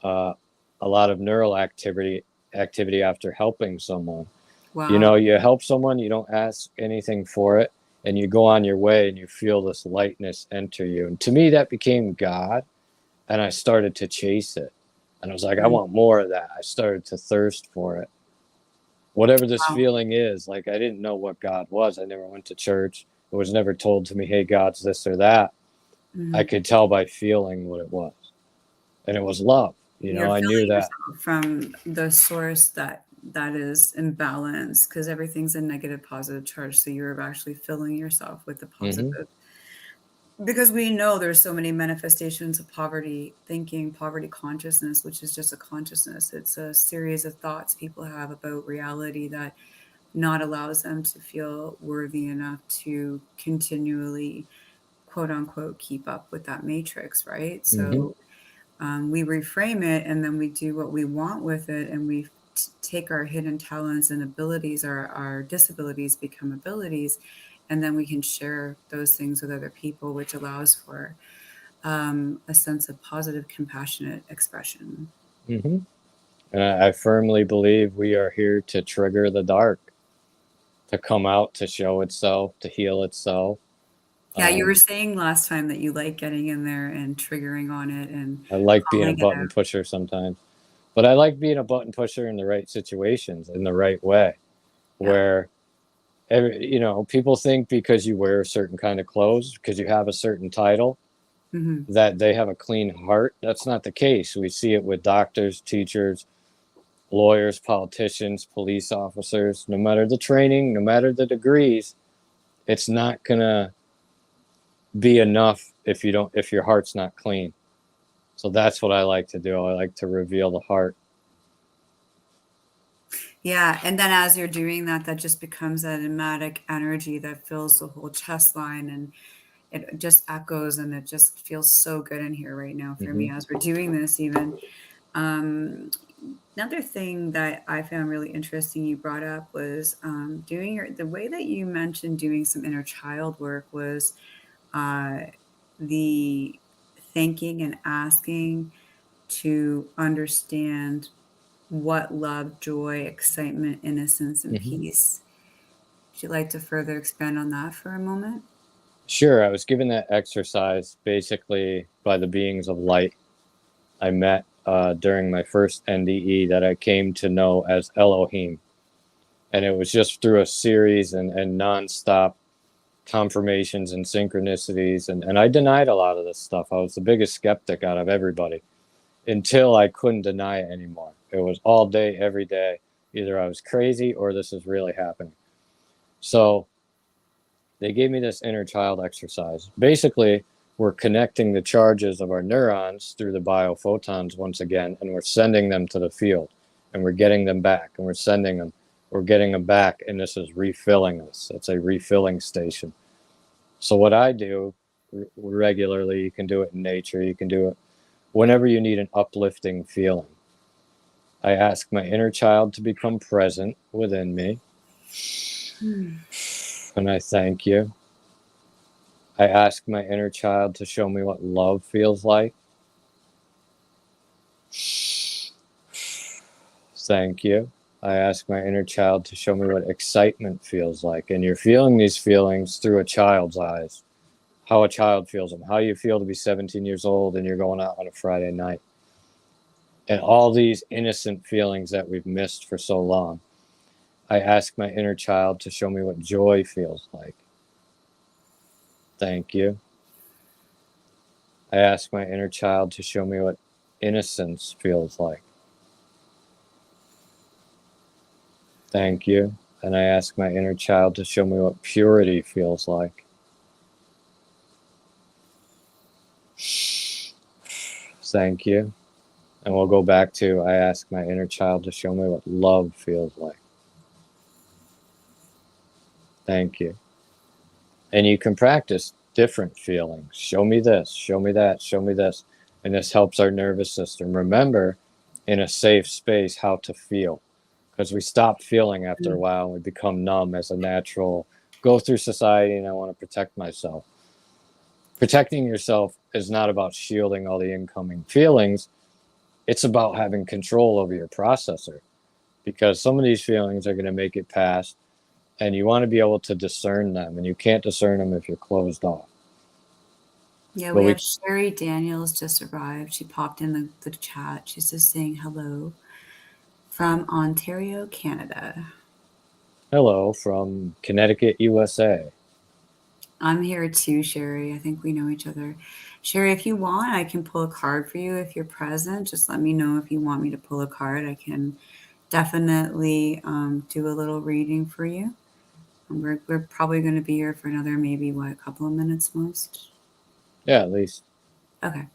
Speaker 2: uh, a lot of neural activity after helping someone.
Speaker 1: Wow.
Speaker 2: You help someone, you don't ask anything for it, and you go on your way and you feel this lightness enter you. And to me, that became God, and I started to chase it. And I was like, I
Speaker 1: Mm.
Speaker 2: want more of that. I started to thirst for it. Whatever this
Speaker 1: Wow.
Speaker 2: feeling is, like, I didn't know what God was. I never went to church. It was never told to me, hey, God's this or that. I
Speaker 1: Mhm.
Speaker 2: could tell by feeling what it was. And it was love.
Speaker 1: You're
Speaker 2: I knew
Speaker 1: filling
Speaker 2: that.
Speaker 1: yourself from the source that is imbalanced because everything's a negative positive charge. So you're actually filling yourself with the
Speaker 2: Hmm.
Speaker 1: positive. Because we know there's so many manifestations of poverty thinking, poverty consciousness, which is just a consciousness. It's a series of thoughts people have about reality that not allows them to feel worthy enough to continually quote unquote keep up with that matrix, right?
Speaker 2: Hmm.
Speaker 1: So we reframe it and then we do what we want with it and we take our hidden talents and abilities, our disabilities become abilities, and then we can share those things with other people, which allows for a sense of positive compassionate expression.
Speaker 2: Hmm. And I firmly believe we are here to trigger the dark, to come out, to show itself, to heal itself.
Speaker 1: Yeah, you were
Speaker 2: Um,
Speaker 1: saying last time that you like getting in there and triggering on it and
Speaker 2: I like being a
Speaker 1: calling it
Speaker 2: button
Speaker 1: out.
Speaker 2: pusher sometimes, but I like being a button pusher in the right situations, in the right way,
Speaker 1: Yeah.
Speaker 2: where people think because you wear a certain kind of clothes, because you have a certain title,
Speaker 1: Hmm.
Speaker 2: that they have a clean heart. That's not the case. We see it with doctors, teachers, lawyers, politicians, police officers. No matter the training, no matter the degrees, it's not gonna be enough if your heart's not clean. So that's what I like to do. I like to reveal the heart.
Speaker 1: Yeah, and then as you're doing that, that just becomes that emetic energy that fills the whole chest line, and it just echoes and it just feels so good in here right now for
Speaker 2: Mm-hmm.
Speaker 1: me as we're doing this even. Um, Another thing that I found really interesting you brought up was doing the way that you mentioned doing some inner child work was uh, the thanking and asking to understand what love, joy, excitement, innocence, and
Speaker 2: Mm-hmm.
Speaker 1: peace. Would you like to further expand on that for a moment?
Speaker 2: Sure, I was given that exercise basically by the beings of light I met during my first NDE that I came to know as Elohim. And it was just through a series and nonstop confirmations and synchronicities. And I denied a lot of this stuff. I was the biggest skeptic out of everybody until I couldn't deny it anymore. It was all day, every day. Either I was crazy or this is really happening. So they gave me this inner child exercise. Basically, we're connecting the charges of our neurons through the biophotons once again, and we're sending them to the field, and we're getting them back, and we're sending them, we're getting them back, and this is refilling us. It's a refilling station. So what I do regularly, you can do it in nature, you can do it whenever you need an uplifting feeling. I ask my inner child to become present within me,
Speaker 1: Hmm.
Speaker 2: and I thank you. I ask my inner child to show me what love feels like. Thank you. I ask my inner child to show me what excitement feels like. And you're feeling these feelings through a child's eyes, how a child feels them, how you feel to be 17 years old and you're going out on a Friday night. And all these innocent feelings that we've missed for so long. I ask my inner child to show me what joy feels like. Thank you. I ask my inner child to show me what innocence feels like. Thank you. And I ask my inner child to show me what purity feels like. Thank you. And we'll go back to I ask my inner child to show me what love feels like. Thank you. And you can practice different feelings. Show me this, show me that, show me this. And this helps our nervous system remember in a safe space how to feel. Because we stop feeling after a while and we become numb as a natural go through society and I want to protect myself. Protecting yourself is not about shielding all the incoming feelings. It's about having control over your processor because some of these feelings are going to make it past and you want to be able to discern them and you can't discern them if you're closed off.
Speaker 1: Yeah,
Speaker 2: But
Speaker 1: we
Speaker 2: we,
Speaker 1: have Sherry Daniels just arrived. She popped in the chat. She's just saying hello from Ontario, Canada.
Speaker 2: hello from Connecticut, USA.
Speaker 1: I'm here too, Sherry. I think we know each other. Sherry, if you want, I can pull a card for you if you're present. Just let me know if you want me to pull a card. I can definitely do a little reading for you. We're probably going to be here for another maybe, what, a couple of minutes most?
Speaker 2: Yeah, at least.
Speaker 1: Okay.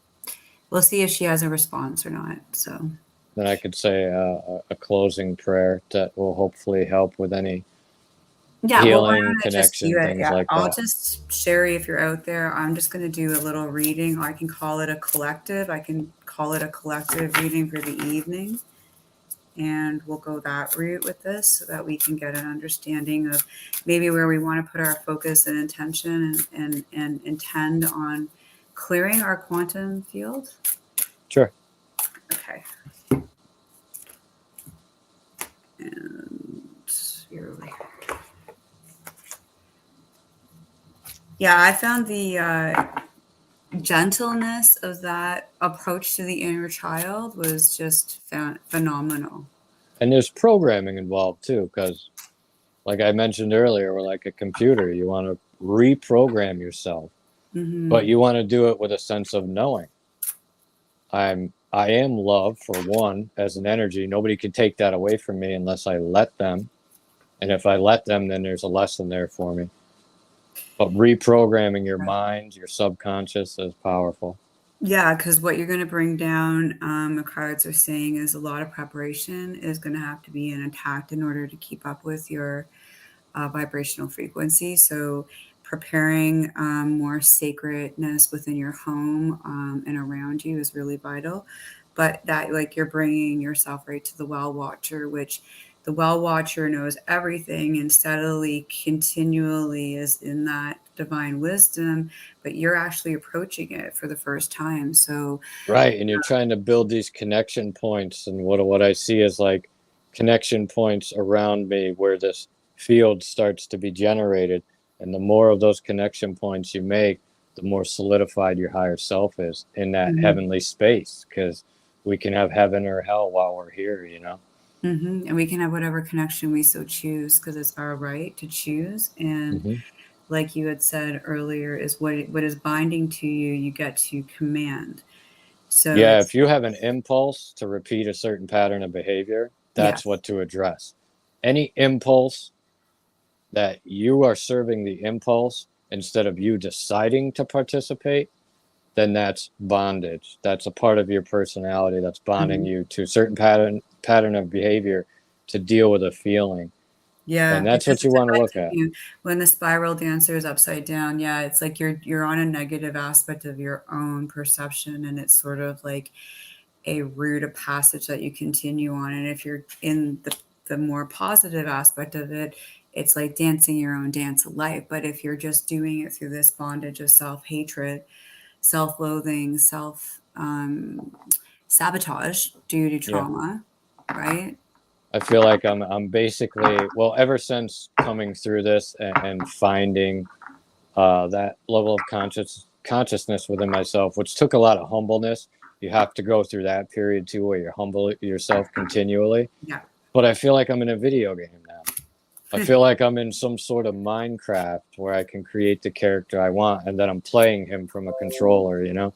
Speaker 1: We'll see if she has a response or not. So,
Speaker 2: Then I could say a closing prayer that will hopefully help with any
Speaker 1: yeah, well, why
Speaker 2: healing,
Speaker 1: don't I just do
Speaker 2: connection,
Speaker 1: it?
Speaker 2: things
Speaker 1: Yeah,
Speaker 2: like
Speaker 1: I'll
Speaker 2: that.
Speaker 1: just, Sherry, if you're out there, I'm just going to do a little reading. I can call it a collective. I can call it a collective reading for the evening. And we'll go that route with this so that we can get an understanding of maybe where we want to put our focus and intention and intend on clearing our quantum field.
Speaker 2: Sure.
Speaker 1: Okay. And here we go. Yeah, I found the gentleness of that approach to the inner child was just phenomenal.
Speaker 2: And there's programming involved too, because like I mentioned earlier, we're like a computer. You want to reprogram yourself, but
Speaker 1: Mm-hmm.
Speaker 2: you want to do it with a sense of knowing. I am love for one as an energy. Nobody can take that away from me unless I let them. And if I let them, then there's a lesson there for me. But reprogramming your mind, your subconscious is powerful.
Speaker 1: Yeah, because what you're going to bring down, the cards are saying, is a lot of preparation is going to have to be intact in order to keep up with your vibrational frequency. So preparing more sacredness within your home and around you is really vital. But that, like, you're bringing yourself right to the well watcher, which the well watcher knows everything and steadily, continually is in that divine wisdom, but you're actually approaching it for the first time. So,
Speaker 2: Right, and you're trying to build these connection points, and what I see is like connection points around me where this field starts to be generated, and the more of those connection points you make, the more solidified your higher self is in that
Speaker 1: mhm,
Speaker 2: heavenly space, because we can have heaven or hell while we're here, you know?
Speaker 1: and we can have whatever connection we so choose because it's our right to choose. And
Speaker 2: Hmm.
Speaker 1: like you had said earlier, is what is binding to you, you get to command. So
Speaker 2: Yeah,
Speaker 1: it's
Speaker 2: if you have an impulse to repeat a certain pattern of behavior, that's
Speaker 1: yes.
Speaker 2: what to address. Any impulse that you are serving the impulse instead of you deciding to participate, then that's bondage. That's a part of your personality that's bonding
Speaker 1: Mhm.
Speaker 2: you to a certain pattern of behavior to deal with a feeling.
Speaker 1: Yeah,
Speaker 2: And that's
Speaker 1: because
Speaker 2: what you
Speaker 1: it's
Speaker 2: want to look
Speaker 1: affecting
Speaker 2: at.
Speaker 1: you when the spiral dancer is upside down. Yeah, it's like you're on a negative aspect of your own perception, and it's sort of like a route of passage that you continue on. And if you're in the more positive aspect of it, it's like dancing your own dance of life. But if you're just doing it through this bondage of self-hatred, self-loathing, self sabotage due to
Speaker 2: Yeah.
Speaker 1: trauma, right?
Speaker 2: I feel like I'm basically, well, ever since coming through this and finding that level of consciousness within myself, which took a lot of humbleness. You have to go through that period too, where you're humble yourself continually.
Speaker 1: Yeah.
Speaker 2: But I feel like I'm in a video game now. I feel like I'm in some sort of Minecraft where I can create the character I want, and then I'm playing him from a controller. You know?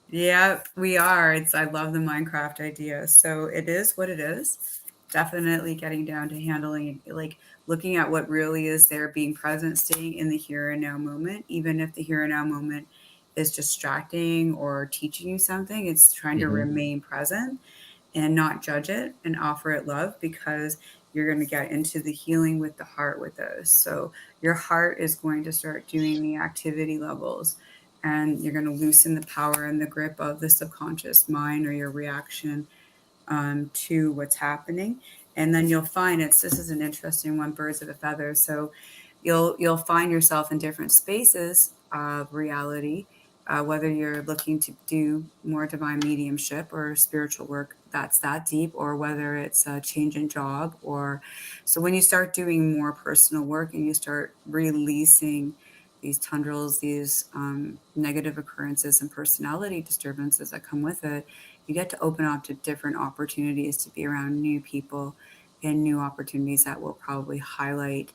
Speaker 1: Yeah, we are. It's I love the Minecraft idea. So it is what it is. Definitely getting down to handling, like looking at what really is there, being present, staying in the here and now moment, even if the here and now moment is distracting or teaching you something, it's trying to
Speaker 2: Hmm.
Speaker 1: remain present and not judge it and offer it love, because you're going to get into the healing with the heart with those. So your heart is going to start doing the activity levels, and you're going to loosen the power and the grip of the subconscious mind or your reaction to what's happening. And then you'll find it's this is an interesting one, birds of a feather. So you'll find yourself in different spaces of reality, whether you're looking to do more divine mediumship or spiritual work that's that deep, or whether it's a change in job. Or so when you start doing more personal work and you start releasing these tundrils, these negative occurrences and personality disturbances that come with it, you get to open up to different opportunities to be around new people and new opportunities that will probably highlight,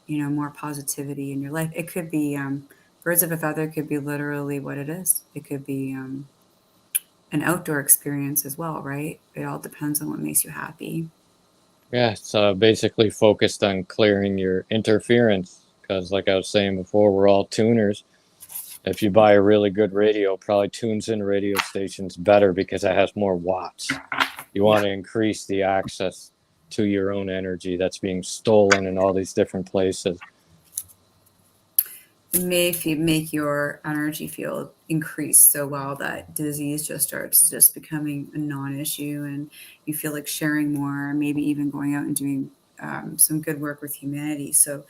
Speaker 1: more positivity in your life. It could be birds of a feather could be literally what it is. It could be an outdoor experience as well, right? It all depends on what makes you happy.
Speaker 2: Yeah, it's basically focused on clearing your interference because, like I was saying before, we're all tuners. If you buy a really good radio, it probably tunes in radio stations better because it has more watts. You
Speaker 1: Yeah.
Speaker 2: want to increase the access to your own energy that's being stolen in all these different places.
Speaker 1: It may make your energy field increase so well that disease just starts just becoming a non-issue, and you feel like sharing more, maybe even going out and doing some good work with humanity. So,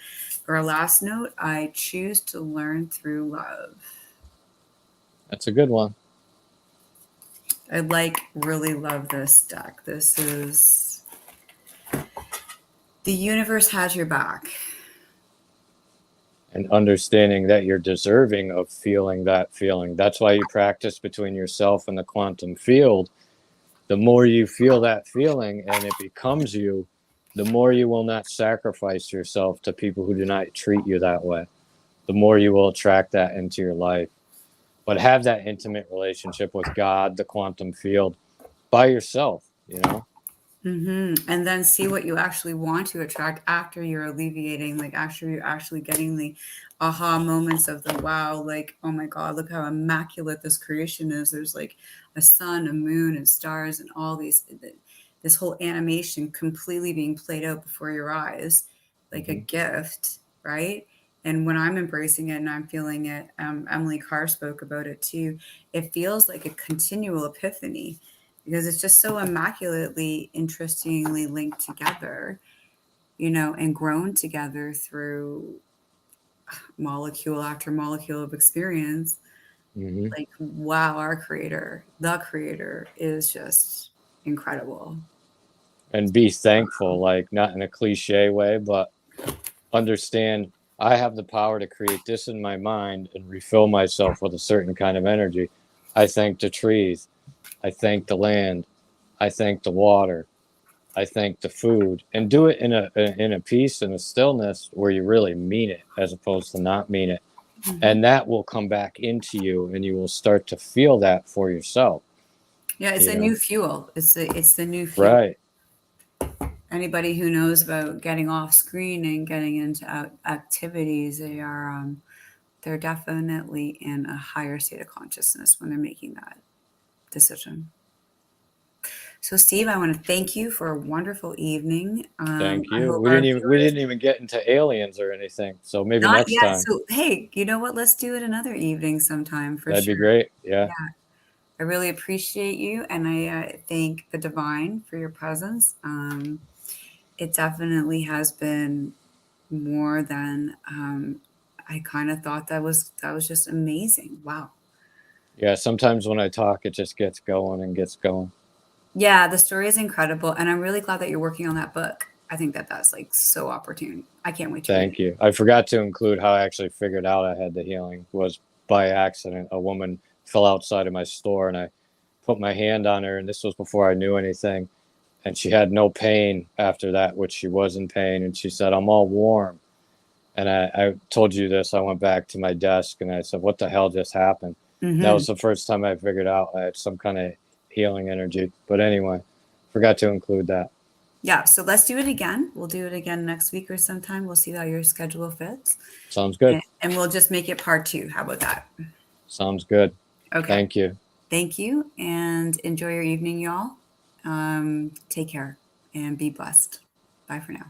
Speaker 1: for our last note, I choose to learn through love.
Speaker 2: That's a good one.
Speaker 1: I really love this deck. This is the universe has your back.
Speaker 2: And understanding that you're deserving of feeling that feeling. That's why you practice between yourself and the quantum field. The more you feel that feeling and it becomes you, the more you will not sacrifice yourself to people who do not treat you that way. The more you will attract that into your life. But have that intimate relationship with God, the quantum field, by yourself, you know?
Speaker 1: And then see what you actually want to attract after you're alleviating, like after you're actually getting the aha moments of the wow, like, oh my God, look how immaculate this creation is. There's like a sun, a moon, and stars, and all this whole animation completely being played out before your eyes, like a
Speaker 2: Mm-hmm.
Speaker 1: gift, right? And when I'm embracing it and I'm feeling it, Emily Carr spoke about it too. It feels like a continual epiphany because it's just so immaculately, interestingly linked together, and grown together through molecule after molecule of experience.
Speaker 2: Hmm.
Speaker 1: Like, wow, our creator, the creator, is just incredible.
Speaker 2: And be thankful, like not in a cliche way, but understand I have the power to create this in my mind and refill myself with a certain kind of energy. I thank the trees. I thank the land. I thank the water. I thank the food, and do it in a peace and a stillness where you really mean it, as opposed to not mean it,
Speaker 1: Hmm.
Speaker 2: and that will come back into you, and you will start to feel that for yourself.
Speaker 1: Yeah, it's
Speaker 2: You
Speaker 1: a
Speaker 2: know,
Speaker 1: new fuel. It's the new fuel.
Speaker 2: right?
Speaker 1: Anybody who knows about getting off screen and getting into activities, they're definitely in a higher state of consciousness when they're making that decision. So, Steve, I want to thank you for a wonderful evening.
Speaker 2: Thank
Speaker 1: I
Speaker 2: you.
Speaker 1: hope
Speaker 2: We
Speaker 1: our
Speaker 2: didn't even we
Speaker 1: viewers
Speaker 2: didn't even get into aliens or anything, so maybe
Speaker 1: not
Speaker 2: next
Speaker 1: yet.
Speaker 2: time.
Speaker 1: So, hey, you know what? Let's do it another evening sometime for
Speaker 2: That'd be
Speaker 1: sure.
Speaker 2: great. Yeah.
Speaker 1: Yeah, I really appreciate you, and I thank the divine for your presence. It definitely has been more than I kind of thought. That was just amazing. Wow.
Speaker 2: Yeah, sometimes when I talk, it just gets going and gets going.
Speaker 1: Yeah, the story is incredible, and I'm really glad that you're working on that book. I think that that's like so opportune. I can't wait to read it.
Speaker 2: Thank you. I forgot to include how I actually figured out I had the healing was by accident. A woman fell outside of my store and I put my hand on her, and this was before I knew anything. And she had no pain after that, which she was in pain. And she said, I'm all warm. And I told you this. I went back to my desk and I said, what the hell just happened? That
Speaker 1: Hmm.
Speaker 2: was the first time I figured out I had some kind of healing energy. But anyway, forgot to include that.
Speaker 1: Yeah, so let's do it again. We'll do it again next week or sometime. We'll see how your schedule fits,
Speaker 2: Sounds good.
Speaker 1: and we'll just make it part two. How about that?
Speaker 2: Sounds good.
Speaker 1: Okay.
Speaker 2: Thank you.
Speaker 1: Thank you, and enjoy your evening, y'all. Take care and be blessed. Bye for now.